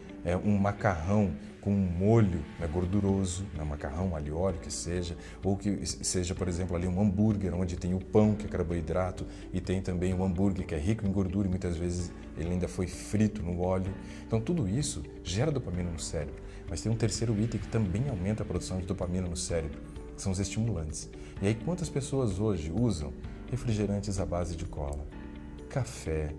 um macarrão com um molho gorduroso, um macarrão alho e óleo que seja, ou que seja, por exemplo, ali um hambúrguer, onde tem o pão, que é carboidrato, e tem também um hambúrguer que é rico em gordura e muitas vezes ele ainda foi frito no óleo. Então tudo isso gera dopamina no cérebro. Mas tem um terceiro item que também aumenta a produção de dopamina no cérebro, que são os estimulantes. E aí quantas pessoas hoje usam refrigerantes à base de cola, café,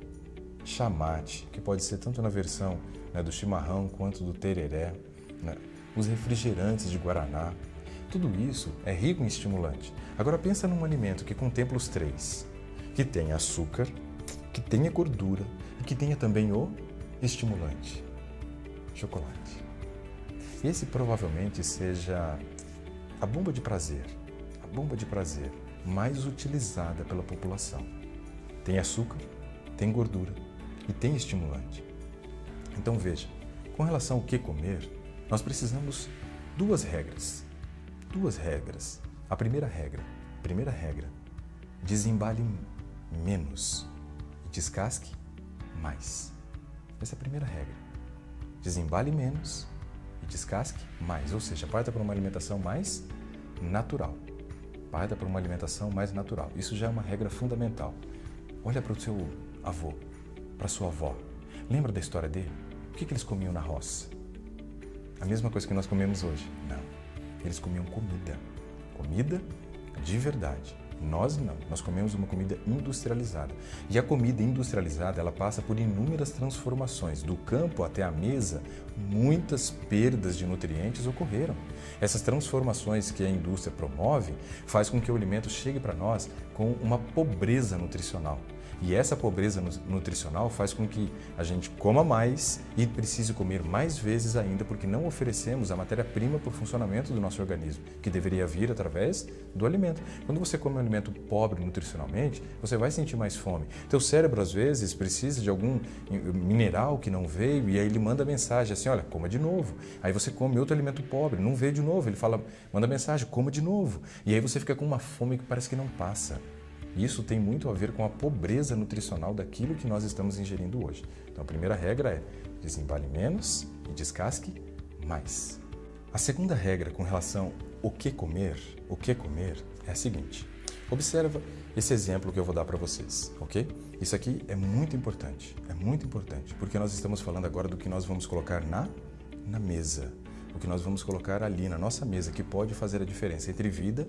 chá mate, que pode ser tanto na versão do chimarrão quanto do tereré, né? Os refrigerantes de guaraná, tudo isso é rico em estimulante. Agora pensa num alimento que contempla os três, que tenha açúcar, que tenha gordura e que tenha também o estimulante, chocolate. Esse provavelmente seja a bomba de prazer mais utilizada pela população. Tem açúcar, tem gordura e tem estimulante. Então veja, com relação ao que comer, nós precisamos duas regras. A primeira regra, desembale menos e descasque mais. Essa é a primeira regra. Desembale menos e descasque mais, ou seja, parta para uma alimentação mais natural. Isso já é uma regra fundamental. Olha para o seu avô, para sua avó. Lembra da história dele? O que eles comiam na roça? A mesma coisa que nós comemos hoje? Não. Eles comiam comida de verdade. Nós não, nós comemos uma comida industrializada. E a comida industrializada, ela passa por inúmeras transformações. Do campo até a mesa, muitas perdas de nutrientes ocorreram. Essas transformações que a indústria promove faz com que o alimento chegue para nós com uma pobreza nutricional. E essa pobreza nutricional faz com que a gente coma mais e precise comer mais vezes ainda, porque não oferecemos a matéria-prima para o funcionamento do nosso organismo, que deveria vir através do alimento. Quando você come um alimento pobre nutricionalmente, você vai sentir mais fome. Teu cérebro, às vezes, precisa de algum mineral que não veio e aí ele manda mensagem assim, olha, coma de novo. Aí você come outro alimento pobre, não veio de novo, ele fala, manda mensagem, coma de novo. E aí você fica com uma fome que parece que não passa. Isso tem muito a ver com a pobreza nutricional daquilo que nós estamos ingerindo hoje. Então, a primeira regra é desembale menos e descasque mais. A segunda regra com relação ao que comer é a seguinte. Observa esse exemplo que eu vou dar para vocês, ok? Isso aqui é muito importante, porque nós estamos falando agora do que nós vamos colocar na mesa, o que nós vamos colocar ali na nossa mesa, que pode fazer a diferença entre vida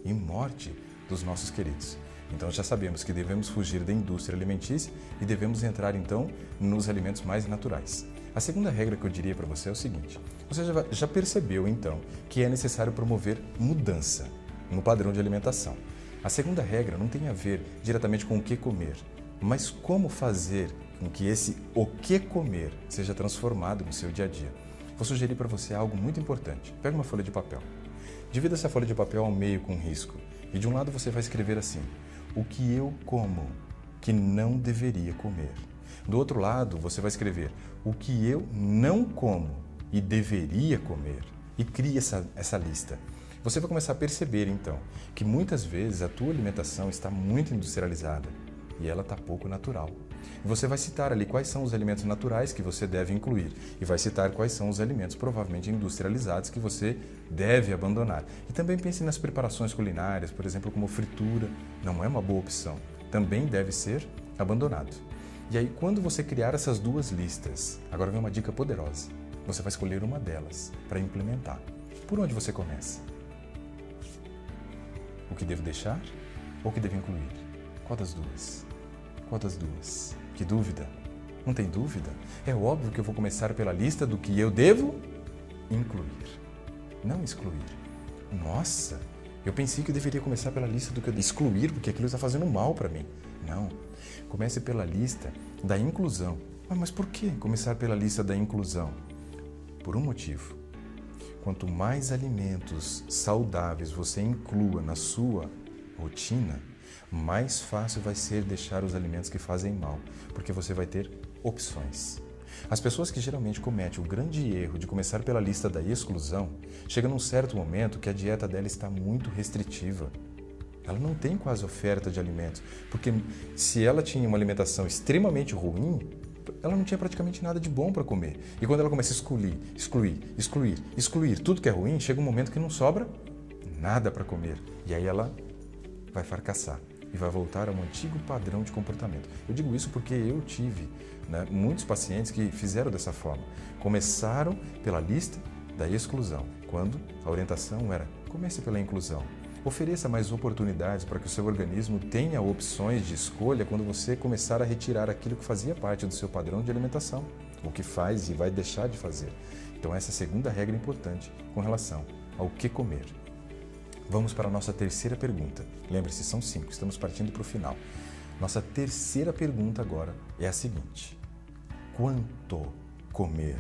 e morte dos nossos queridos. Então já sabemos que devemos fugir da indústria alimentícia e devemos entrar então nos alimentos mais naturais. A segunda regra que eu diria para você é o seguinte, você já percebeu então que é necessário promover mudança no padrão de alimentação. A segunda regra não tem a ver diretamente com o que comer, mas como fazer com que esse o que comer seja transformado no seu dia a dia. Vou sugerir para você algo muito importante. Pega uma folha de papel, divida essa folha de papel ao meio com risco e de um lado você vai escrever assim, o que eu como que não deveria comer. Do outro lado, você vai escrever o que eu não como e deveria comer. E cria essa lista. Você vai começar a perceber, então, que muitas vezes a tua alimentação está muito industrializada e ela está pouco natural. E você vai citar ali quais são os alimentos naturais que você deve incluir e vai citar quais são os alimentos provavelmente industrializados que você deve abandonar. E também pense nas preparações culinárias, por exemplo, como fritura, não é uma boa opção, também deve ser abandonado. E aí, quando você criar essas duas listas, agora vem uma dica poderosa, você vai escolher uma delas para implementar. Por onde você começa? O que devo deixar ou o que devo incluir? Qual das duas? Que dúvida? Não tem dúvida? É óbvio que eu vou começar pela lista do que eu devo incluir, não excluir. Nossa, eu pensei que eu deveria começar pela lista do que eu devo excluir, porque aquilo está fazendo mal para mim. Não, comece pela lista da inclusão. Mas por que começar pela lista da inclusão? Por um motivo. Quanto mais alimentos saudáveis você inclua na sua rotina, mais fácil vai ser deixar os alimentos que fazem mal, porque você vai ter opções. As pessoas que geralmente cometem o grande erro de começar pela lista da exclusão, chega num certo momento que a dieta dela está muito restritiva. Ela não tem quase oferta de alimentos, porque se ela tinha uma alimentação extremamente ruim, ela não tinha praticamente nada de bom para comer. E quando ela começa a excluir tudo que é ruim, chega um momento que não sobra nada para comer. E aí ela vai fracassar e vai voltar a um antigo padrão de comportamento. Eu digo isso porque eu tive muitos pacientes que fizeram dessa forma. Começaram pela lista da exclusão, quando a orientação era comece pela inclusão. Ofereça mais oportunidades para que o seu organismo tenha opções de escolha quando você começar a retirar aquilo que fazia parte do seu padrão de alimentação, o que faz e vai deixar de fazer. Então essa é a segunda regra importante com relação ao que comer. Vamos para a nossa terceira pergunta. Lembre-se, são 5, estamos partindo para o final. Nossa terceira pergunta agora é a seguinte: quanto comer?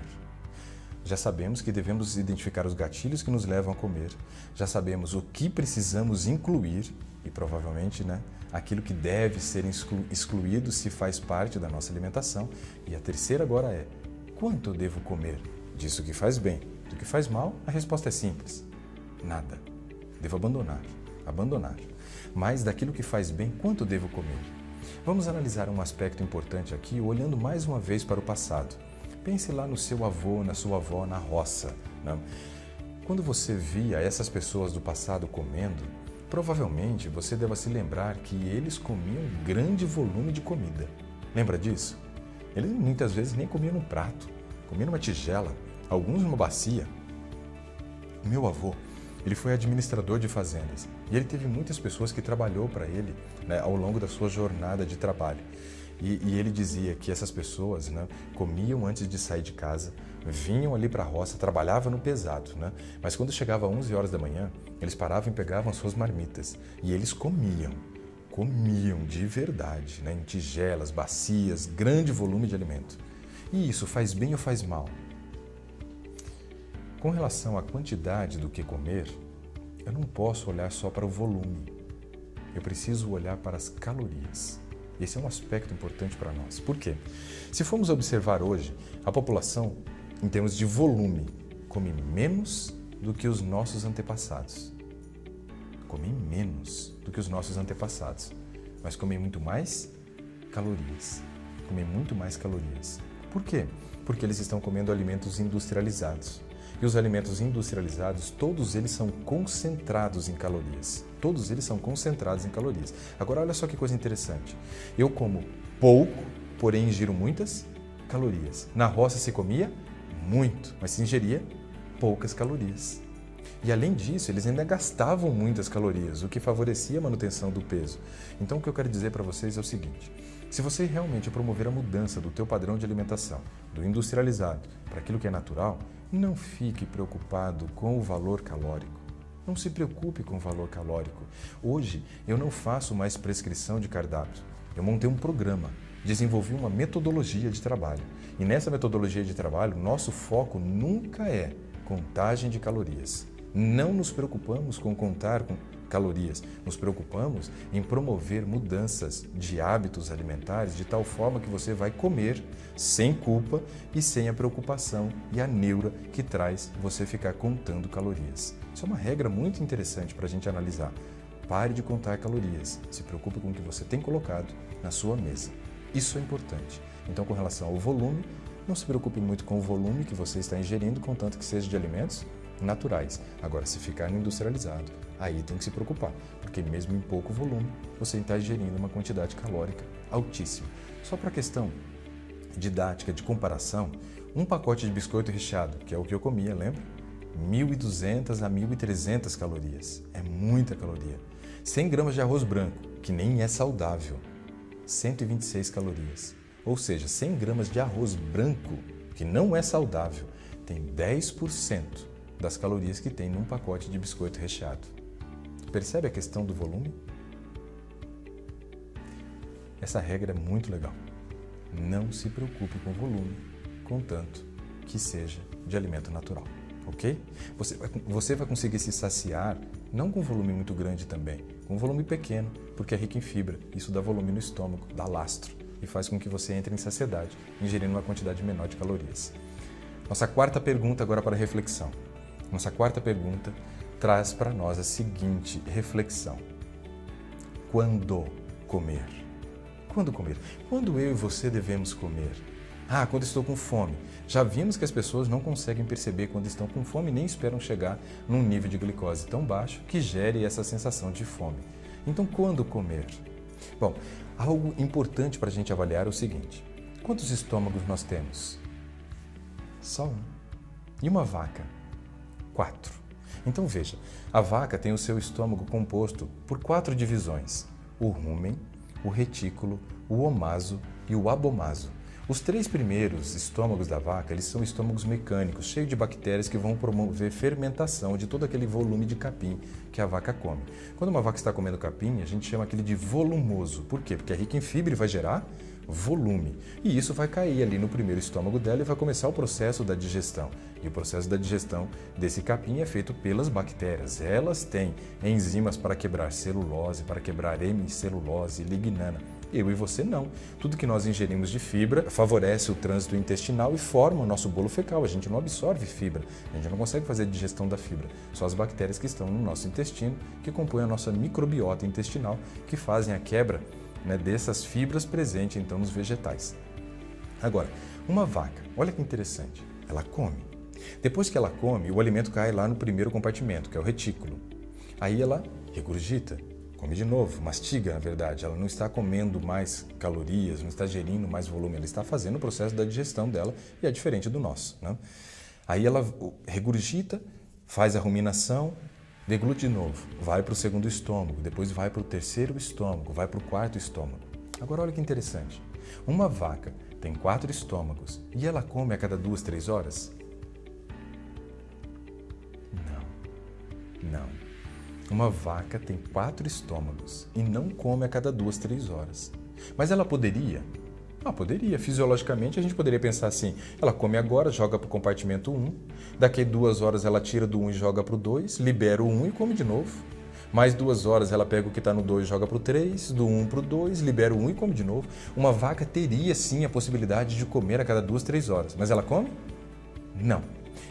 Já sabemos que devemos identificar os gatilhos que nos levam a comer, já sabemos o que precisamos incluir e provavelmente, aquilo que deve ser excluído se faz parte da nossa alimentação. E a terceira agora é: quanto eu devo comer? Disso que faz bem. Do que faz mal, a resposta é simples: nada. Devo abandonar. Mas daquilo que faz bem, quanto devo comer? Vamos analisar um aspecto importante aqui, olhando mais uma vez para o passado. Pense lá no seu avô, na sua avó, na roça. Quando você via essas pessoas do passado comendo, provavelmente você deva se lembrar que eles comiam um grande volume de comida. Lembra disso? Eles muitas vezes nem comiam num prato, comiam numa tigela, alguns numa bacia. Meu avô, ele foi administrador de fazendas e ele teve muitas pessoas que trabalhou para ele ao longo da sua jornada de trabalho. E ele dizia que essas pessoas comiam antes de sair de casa, vinham ali para a roça, trabalhavam no pesado, mas quando chegava às 11 horas da manhã, eles paravam e pegavam as suas marmitas e eles comiam de verdade, em tigelas, bacias, grande volume de alimento. E isso faz bem ou faz mal? Com relação à quantidade do que comer, eu não posso olhar só para o volume. Eu preciso olhar para as calorias. Esse é um aspecto importante para nós. Por quê? Se formos observar hoje, a população, em termos de volume, come menos do que os nossos antepassados. Comem menos do que os nossos antepassados, mas comem muito mais calorias. Por quê? Porque eles estão comendo alimentos industrializados. E os alimentos industrializados, todos eles são concentrados em calorias. Agora, olha só que coisa interessante. Eu como pouco, porém ingiro muitas calorias. Na roça se comia muito, mas se ingeria poucas calorias. E além disso, eles ainda gastavam muitas calorias, o que favorecia a manutenção do peso. Então, o que eu quero dizer para vocês é o seguinte: se você realmente promover a mudança do teu padrão de alimentação, do industrializado para aquilo que é natural, não fique preocupado com o valor calórico. Não se preocupe com o valor calórico. Hoje, eu não faço mais prescrição de cardápio. Eu montei um programa, desenvolvi uma metodologia de trabalho. E nessa metodologia de trabalho, nosso foco nunca é contagem de calorias. Não nos preocupamos com contar calorias, nos preocupamos em promover mudanças de hábitos alimentares de tal forma que você vai comer sem culpa e sem a preocupação e a neura que traz você ficar contando calorias. Isso é uma regra muito interessante para a gente analisar. Pare de contar calorias, se preocupe com o que você tem colocado na sua mesa. Isso é importante. Então, com relação ao volume, não se preocupe muito com o volume que você está ingerindo, contanto que seja de alimentos naturais. Agora, se ficar no industrializado, aí tem que se preocupar, porque mesmo em pouco volume, você está ingerindo uma quantidade calórica altíssima. Só para a questão didática, de comparação, um pacote de biscoito recheado, que é o que eu comia, lembra? 1.200 a 1.300 calorias. É muita caloria. 100 gramas de arroz branco, que nem é saudável, 126 calorias. Ou seja, 100 gramas de arroz branco, que não é saudável, tem 10% das calorias que tem num pacote de biscoito recheado. Percebe a questão do volume? Essa regra é muito legal. Não se preocupe com o volume, contanto que seja de alimento natural, ok? Você vai conseguir se saciar, não com volume muito grande também, com volume pequeno, porque é rico em fibra. Isso dá volume no estômago, dá lastro e faz com que você entre em saciedade, ingerindo uma quantidade menor de calorias. Nossa quarta pergunta agora para reflexão. Nossa quarta pergunta traz para nós a seguinte reflexão: quando comer? Quando comer? Quando eu e você devemos comer? Quando estou com fome. Já vimos que as pessoas não conseguem perceber quando estão com fome, nem esperam chegar num nível de glicose tão baixo que gere essa sensação de fome. Então, quando comer? Bom, algo importante para a gente avaliar é o seguinte: quantos estômagos nós temos? Só um. E uma vaca? 4. Então veja, a vaca tem o seu estômago composto por 4 divisões: o rúmen, o retículo, o omaso e o abomaso. Os 3 primeiros estômagos da vaca, eles são estômagos mecânicos, cheios de bactérias que vão promover fermentação de todo aquele volume de capim que a vaca come. Quando uma vaca está comendo capim, a gente chama aquele de volumoso. Por quê? Porque é rico em fibra e vai gerar volume. E isso vai cair ali no primeiro estômago dela e vai começar o processo da digestão. E o processo da digestão desse capim é feito pelas bactérias. Elas têm enzimas para quebrar celulose, para quebrar hemicelulose, lignana. Eu e você não. Tudo que nós ingerimos de fibra favorece o trânsito intestinal e forma o nosso bolo fecal. A gente não absorve fibra, a gente não consegue fazer a digestão da fibra. Só as bactérias que estão no nosso intestino, que compõem a nossa microbiota intestinal, que fazem a quebra, né, dessas fibras presentes então nos vegetais. Agora, uma vaca, olha que interessante, ela come. Depois que ela come, o alimento cai lá no primeiro compartimento, que é o retículo. Aí ela regurgita. Come de novo, mastiga, na verdade. Ela não está comendo mais calorias, não está gerindo mais volume, ela está fazendo o processo da digestão dela e é diferente do nosso, né? Aí ela regurgita, faz a ruminação, deglute de novo, vai para o segundo estômago, depois vai para o terceiro estômago, vai para o quarto estômago. Agora olha que interessante, uma vaca tem 4 estômagos e ela come a cada 2, 3 horas? Não. Uma vaca tem 4 estômagos e não come a cada 2, 3 horas. Mas ela poderia? Poderia. Fisiologicamente, a gente poderia pensar assim, ela come agora, joga para o compartimento 1, daqui a 2 horas ela tira do 1 e joga para o 2, libera o 1 e come de novo. Mais 2 horas ela pega o que está no 2 e joga para o 3, do 1 para o 2, libera o 1 e come de novo. Uma vaca teria sim a possibilidade de comer a cada 2, 3 horas, mas ela come? Não.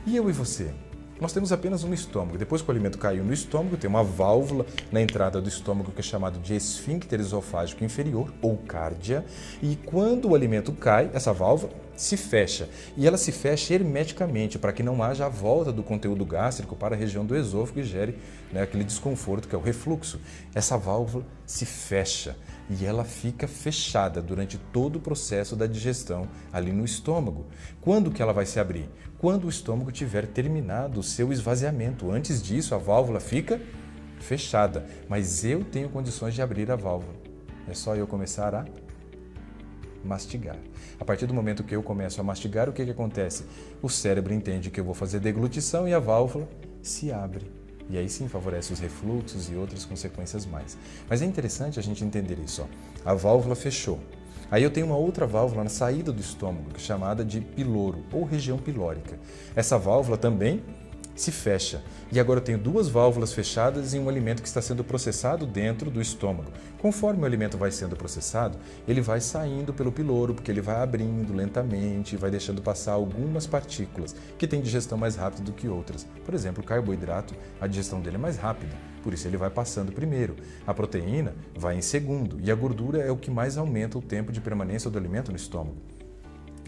E eu e você? Nós temos apenas um estômago. Depois que o alimento caiu no estômago, tem uma válvula na entrada do estômago que é chamado de esfíncter esofágico inferior, ou cárdia, e quando o alimento cai, essa válvula se fecha. E ela se fecha hermeticamente para que não haja a volta do conteúdo gástrico para a região do esôfago e gere, né, aquele desconforto que é o refluxo. Essa válvula se fecha e ela fica fechada durante todo o processo da digestão ali no estômago. Quando que ela vai se abrir? Quando o estômago tiver terminado o seu esvaziamento. Antes disso, a válvula fica fechada, mas eu tenho condições de abrir a válvula. É só eu começar a mastigar. A partir do momento que eu começo a mastigar, o que acontece? O cérebro entende que eu vou fazer deglutição e a válvula se abre. E aí sim favorece os refluxos e outras consequências mais. Mas é interessante a gente entender isso. Ó. A válvula fechou. Aí eu tenho uma outra válvula na saída do estômago, que é chamada de piloro, ou região pilórica. Essa válvula também se fecha. E agora eu tenho 2 válvulas fechadas em um alimento que está sendo processado dentro do estômago. Conforme o alimento vai sendo processado, ele vai saindo pelo piloro, porque ele vai abrindo lentamente, vai deixando passar algumas partículas, que têm digestão mais rápida do que outras. Por exemplo, o carboidrato, a digestão dele é mais rápida, por isso ele vai passando primeiro. A proteína vai em segundo, e a gordura é o que mais aumenta o tempo de permanência do alimento no estômago.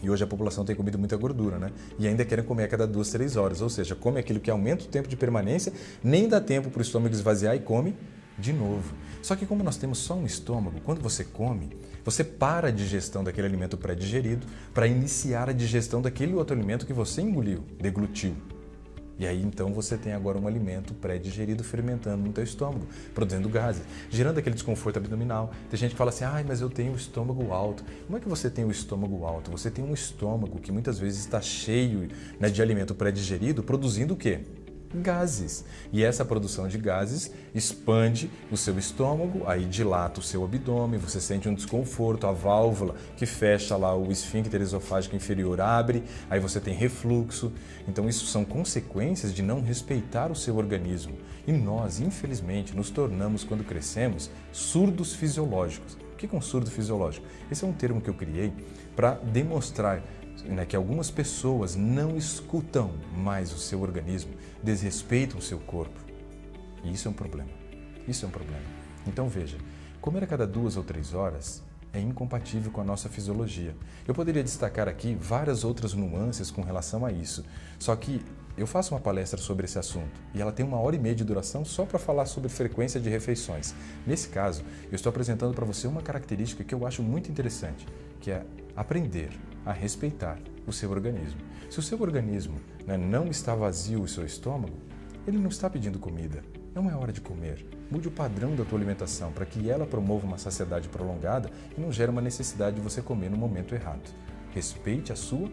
E hoje a população tem comido muita gordura, né? E ainda querem comer a cada 2, 3 horas. Ou seja, come aquilo que aumenta o tempo de permanência, nem dá tempo para o estômago esvaziar e come de novo. Só que como nós temos só um estômago, quando você come, você para a digestão daquele alimento pré-digerido para iniciar a digestão daquele outro alimento que você engoliu, deglutiu. E aí, então, você tem agora um alimento pré-digerido fermentando no teu estômago, produzindo gases, gerando aquele desconforto abdominal. Tem gente que fala assim, mas eu tenho o estômago alto. Como é que você tem o estômago alto? Você tem um estômago que muitas vezes está cheio, né, de alimento pré-digerido, produzindo o quê? Gases. E essa produção de gases expande o seu estômago, aí dilata o seu abdômen, você sente um desconforto, a válvula que fecha lá o esfíncter esofágico inferior abre, aí você tem refluxo. Então isso são consequências de não respeitar o seu organismo. E nós, infelizmente, nos tornamos, quando crescemos, surdos fisiológicos. O que é um surdo fisiológico? Esse é um termo que eu criei para demonstrar, né, que algumas pessoas não escutam mais o seu organismo, desrespeitam o seu corpo. E isso é um problema. Isso é um problema. Então veja, comer a cada 2 ou 3 horas é incompatível com a nossa fisiologia. Eu poderia destacar aqui várias outras nuances com relação a isso, só que eu faço uma palestra sobre esse assunto e ela tem 1h30 de duração só para falar sobre frequência de refeições. Nesse caso, eu estou apresentando para você uma característica que eu acho muito interessante, que é aprender a respeitar o seu organismo. Se o seu organismo, né, não está vazio o seu estômago, ele não está pedindo comida. Não é hora de comer. Mude o padrão da tua alimentação para que ela promova uma saciedade prolongada e não gere uma necessidade de você comer no momento errado. Respeite a sua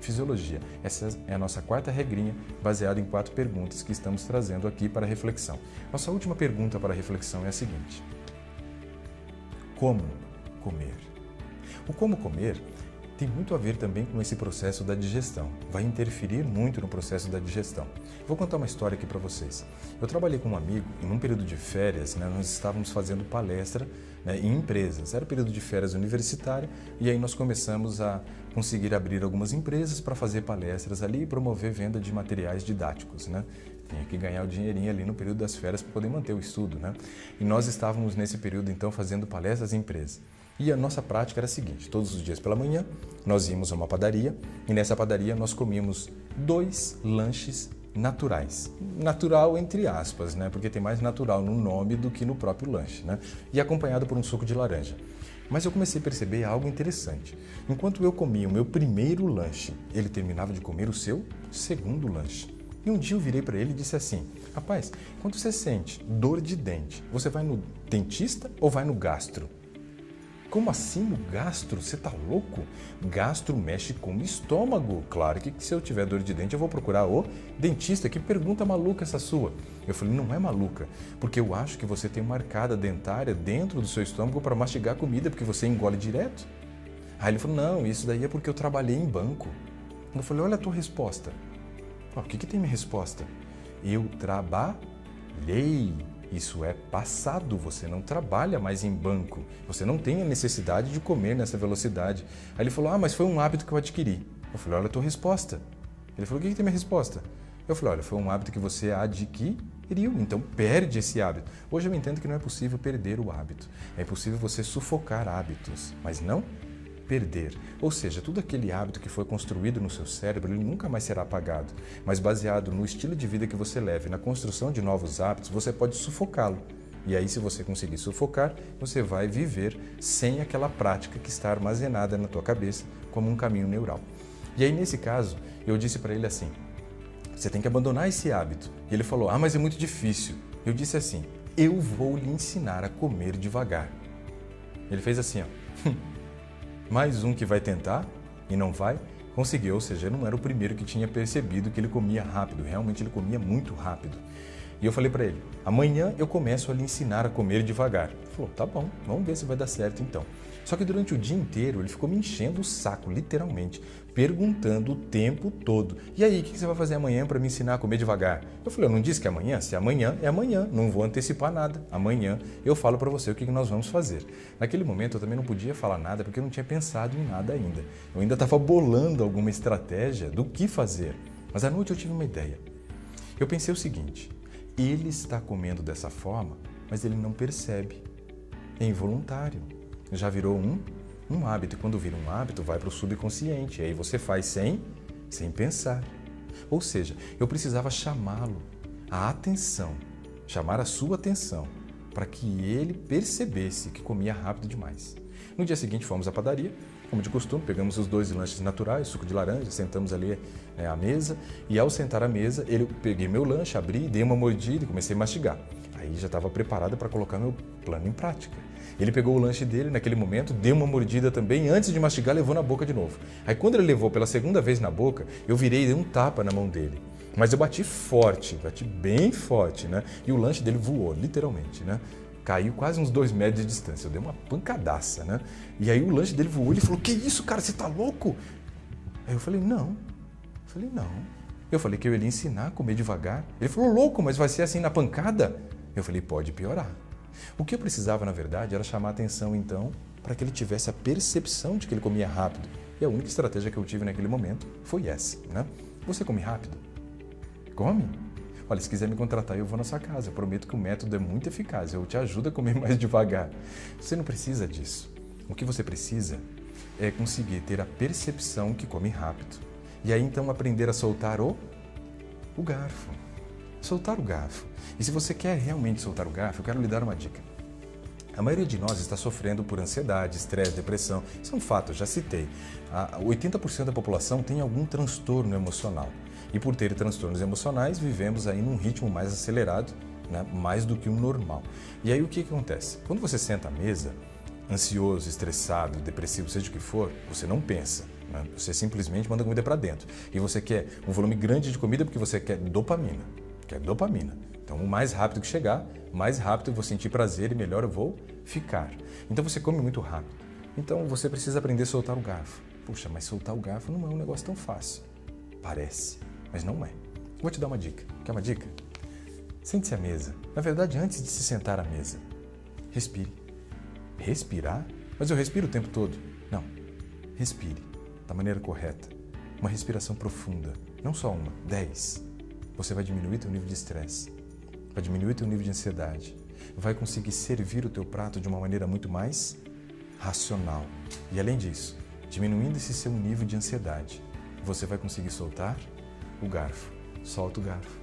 fisiologia. Essa é a nossa quarta regrinha, baseada em 4 perguntas que estamos trazendo aqui para reflexão. Nossa última pergunta para reflexão é a seguinte: como comer? O como comer tem muito a ver também com esse processo da digestão. Vai interferir muito no processo da digestão. Vou contar uma história aqui para vocês. Eu trabalhei com um amigo e num período de férias, nós estávamos fazendo palestra em empresas. Era período de férias universitária e aí nós começamos a conseguir abrir algumas empresas para fazer palestras ali e promover venda de materiais didáticos. Tinha que ganhar o dinheirinho ali no período das férias para poder manter o estudo. E nós estávamos nesse período então fazendo palestras em empresas. E a nossa prática era a seguinte: todos os dias pela manhã nós íamos a uma padaria e nessa padaria nós comíamos 2 lanches naturais. Natural entre aspas, porque tem mais natural no nome do que no próprio lanche, E acompanhado por um suco de laranja. Mas eu comecei a perceber algo interessante. Enquanto eu comia o meu primeiro lanche, ele terminava de comer o seu segundo lanche. E um dia eu virei para ele e disse assim: rapaz, quando você sente dor de dente, você vai no dentista ou vai no gastro? Como assim no gastro? Você tá louco? Gastro mexe com o estômago. Claro que se eu tiver dor de dente eu vou procurar o dentista. Que pergunta maluca essa sua? Eu falei, não é maluca, porque eu acho que você tem uma arcada dentária dentro do seu estômago para mastigar comida, porque você engole direto. Aí ele falou, não, isso daí é porque eu trabalhei em banco. Eu falei, olha a tua resposta. O que tem minha resposta? Eu trabalhei. Isso é passado, você não trabalha mais em banco, você não tem a necessidade de comer nessa velocidade. Aí ele falou, mas foi um hábito que eu adquiri. Eu falei, olha a tua resposta. Ele falou, o que tem minha resposta? Eu falei, olha, foi um hábito que você adquiriu, então perde esse hábito. Hoje eu entendo que não é possível perder o hábito, é possível você sufocar hábitos, mas não perder. Ou seja, tudo aquele hábito que foi construído no seu cérebro, ele nunca mais será apagado. Mas baseado no estilo de vida que você leva e na construção de novos hábitos, você pode sufocá-lo. E aí, se você conseguir sufocar, você vai viver sem aquela prática que está armazenada na tua cabeça como um caminho neural. E aí, nesse caso, eu disse para ele assim, você tem que abandonar esse hábito. E ele falou, mas é muito difícil. Eu disse assim, eu vou lhe ensinar a comer devagar. Ele fez assim, mais um que vai tentar e não vai conseguir, ou seja, eu não era o primeiro que tinha percebido que ele comia rápido, realmente ele comia muito rápido. E eu falei para ele, amanhã eu começo a lhe ensinar a comer devagar. Ele falou, tá bom, vamos ver se vai dar certo então. Só que durante o dia inteiro ele ficou me enchendo o saco, literalmente, perguntando o tempo todo. E aí, o que você vai fazer amanhã para me ensinar a comer devagar? Eu falei, eu não disse que é amanhã? Se amanhã, é amanhã, não vou antecipar nada. Amanhã eu falo para você o que nós vamos fazer. Naquele momento eu também não podia falar nada porque eu não tinha pensado em nada ainda. Eu ainda estava bolando alguma estratégia do que fazer. Mas à noite eu tive uma ideia. Eu pensei o seguinte, ele está comendo dessa forma, mas ele não percebe. É involuntário. Já virou um hábito. E quando vira um hábito, vai para o subconsciente. E aí você faz sem pensar. Ou seja, eu precisava chamá-lo, a atenção, chamar a sua atenção, para que ele percebesse que comia rápido demais. No dia seguinte fomos à padaria, como de costume, pegamos os 2 lanches naturais, suco de laranja, sentamos ali à mesa. E ao sentar à mesa, eu peguei meu lanche, abri, dei uma mordida e comecei a mastigar. Aí já estava preparado para colocar meu plano em prática. Ele pegou o lanche dele naquele momento, deu uma mordida também, antes de mastigar, levou na boca de novo. Aí quando ele levou pela segunda vez na boca, eu virei e dei um tapa na mão dele. Mas eu bati forte, bati bem forte, E o lanche dele voou, literalmente, Caiu quase uns 2 metros de distância, eu dei uma pancadaça, E aí o lanche dele voou, ele falou, que isso, cara, você tá louco? Aí eu falei, não. Eu falei que eu ia lhe ensinar a comer devagar. Ele falou, louco, mas vai ser assim na pancada? Eu falei, pode piorar. O que eu precisava, na verdade, era chamar a atenção, então, para que ele tivesse a percepção de que ele comia rápido. E a única estratégia que eu tive naquele momento foi essa, Você come rápido? Come? Olha, se quiser me contratar, eu vou na sua casa. Eu prometo que o método é muito eficaz. Eu te ajudo a comer mais devagar. Você não precisa disso. O que você precisa é conseguir ter a percepção que come rápido. E aí, então, aprender a soltar o garfo. Soltar o garfo. E se você quer realmente soltar o garfo, eu quero lhe dar uma dica. A maioria de nós está sofrendo por ansiedade, estresse, depressão. Isso é um fato, eu já citei. 80% da população tem algum transtorno emocional. E por ter transtornos emocionais, vivemos aí num ritmo mais acelerado, mais do que o normal. E aí o que acontece? Quando você senta à mesa, ansioso, estressado, depressivo, seja o que for, você não pensa. né? Você simplesmente manda comida para dentro. E você quer um volume grande de comida porque você quer dopamina. Então, o mais rápido que chegar, mais rápido eu vou sentir prazer e melhor eu vou ficar. Então, você come muito rápido. Então, você precisa aprender a soltar o garfo. Puxa, mas soltar o garfo não é um negócio tão fácil. Parece, mas não é. Vou te dar uma dica. Quer uma dica? Sente-se à mesa. Na verdade, antes de se sentar à mesa, respire. Respirar? Mas eu respiro o tempo todo. Não. Respire da maneira correta. Uma respiração profunda. Não só uma, 10. Você vai diminuir teu nível de estresse. Vai diminuir teu nível de ansiedade. Vai conseguir servir o teu prato de uma maneira muito mais racional. E além disso, diminuindo esse seu nível de ansiedade, você vai conseguir soltar o garfo. Solta o garfo.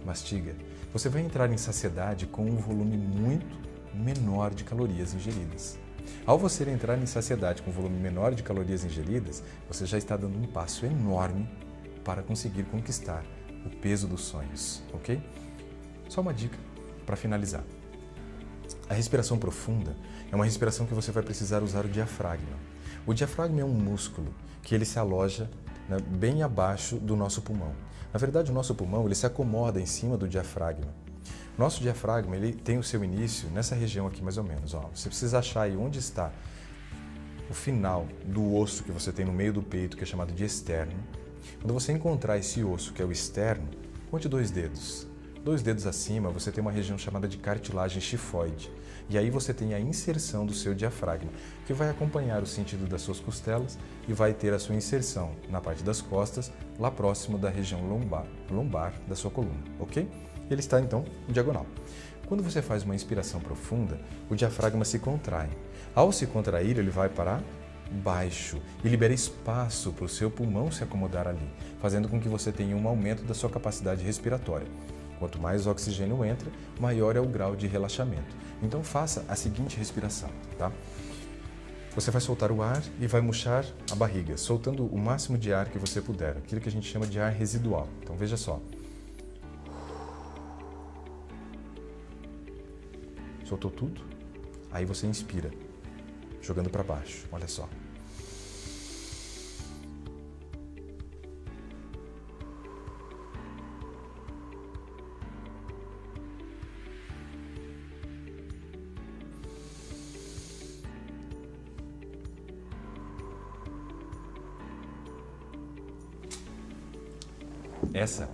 Mastiga. Você vai entrar em saciedade com um volume muito menor de calorias ingeridas. Ao você entrar em saciedade com um volume menor de calorias ingeridas, você já está dando um passo enorme para conseguir conquistar o peso dos sonhos, ok? Só uma dica para finalizar. A respiração profunda é uma respiração que você vai precisar usar o diafragma. O diafragma é um músculo que ele se aloja, né, bem abaixo do nosso pulmão. Na verdade, o nosso pulmão ele se acomoda em cima do diafragma. Nosso diafragma ele tem o seu início nessa região aqui mais ou menos. Ó. Você precisa achar aí onde está o final do osso que você tem no meio do peito, que é chamado de externo. Quando você encontrar esse osso, que é o externo, conte 2 dedos. 2 dedos acima, você tem uma região chamada de cartilagem chifoide. E aí você tem a inserção do seu diafragma, que vai acompanhar o sentido das suas costelas e vai ter a sua inserção na parte das costas, lá próximo da região lombar da sua coluna, ok? Ele está, então, em diagonal. Quando você faz uma inspiração profunda, o diafragma se contrai. Ao se contrair, ele vai para baixo e libera espaço para o seu pulmão se acomodar ali, fazendo com que você tenha um aumento da sua capacidade respiratória. Quanto mais oxigênio entra, maior é o grau de relaxamento. Então faça a seguinte respiração, tá? Você vai soltar o ar e vai murchar a barriga, soltando o máximo de ar que você puder, aquilo que a gente chama de ar residual. Então veja só. Soltou tudo? Aí você inspira, jogando para baixo, olha só. Essa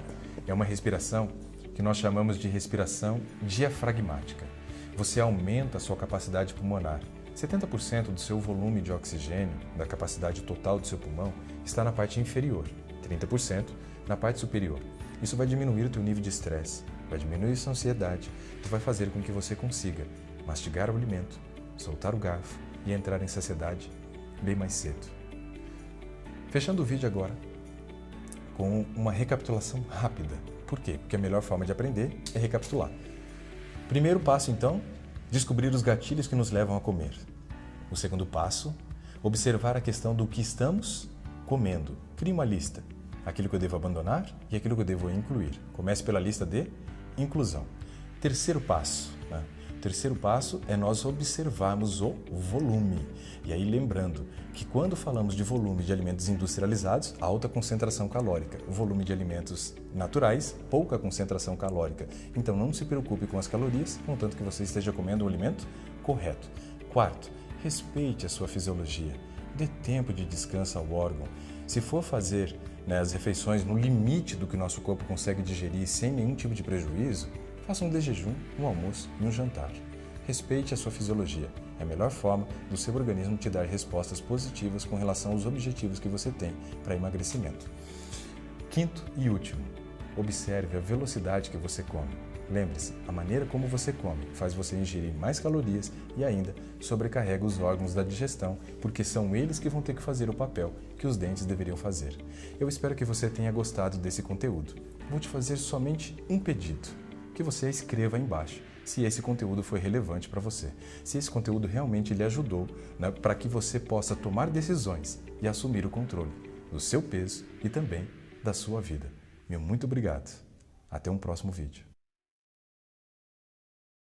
é uma respiração que nós chamamos de respiração diafragmática. Você aumenta a sua capacidade pulmonar. 70% do seu volume de oxigênio, da capacidade total do seu pulmão, está na parte inferior, 30% na parte superior. Isso vai diminuir o teu nível de estresse, vai diminuir a sua ansiedade e vai fazer com que você consiga mastigar o alimento, soltar o garfo e entrar em saciedade bem mais cedo. Fechando o vídeo agora com uma recapitulação rápida. Por quê? Porque a melhor forma de aprender é recapitular. Primeiro passo, então, descobrir os gatilhos que nos levam a comer. O segundo passo, observar a questão do que estamos comendo. Crie uma lista. Aquilo que eu devo abandonar e aquilo que eu devo incluir. Comece pela lista de inclusão. Terceiro passo. O terceiro passo é nós observarmos o volume. E aí lembrando que quando falamos de volume de alimentos industrializados, alta concentração calórica. O volume de alimentos naturais, pouca concentração calórica. Então não se preocupe com as calorias, contanto que você esteja comendo o alimento correto. Quarto, respeite a sua fisiologia. Dê tempo de descanso ao órgão. Se for fazer as refeições no limite do que o nosso corpo consegue digerir sem nenhum tipo de prejuízo, faça um de jejum, um almoço e um jantar. Respeite a sua fisiologia. É a melhor forma do seu organismo te dar respostas positivas com relação aos objetivos que você tem para emagrecimento. Quinto e último, observe a velocidade que você come. Lembre-se, a maneira como você come faz você ingerir mais calorias e ainda sobrecarrega os órgãos da digestão, porque são eles que vão ter que fazer o papel que os dentes deveriam fazer. Eu espero que você tenha gostado desse conteúdo. Vou te fazer somente um pedido. Que você escreva aí embaixo se esse conteúdo foi relevante para você, se esse conteúdo realmente lhe ajudou, para que você possa tomar decisões e assumir o controle do seu peso e também da sua vida. Meu muito obrigado. Até um próximo vídeo.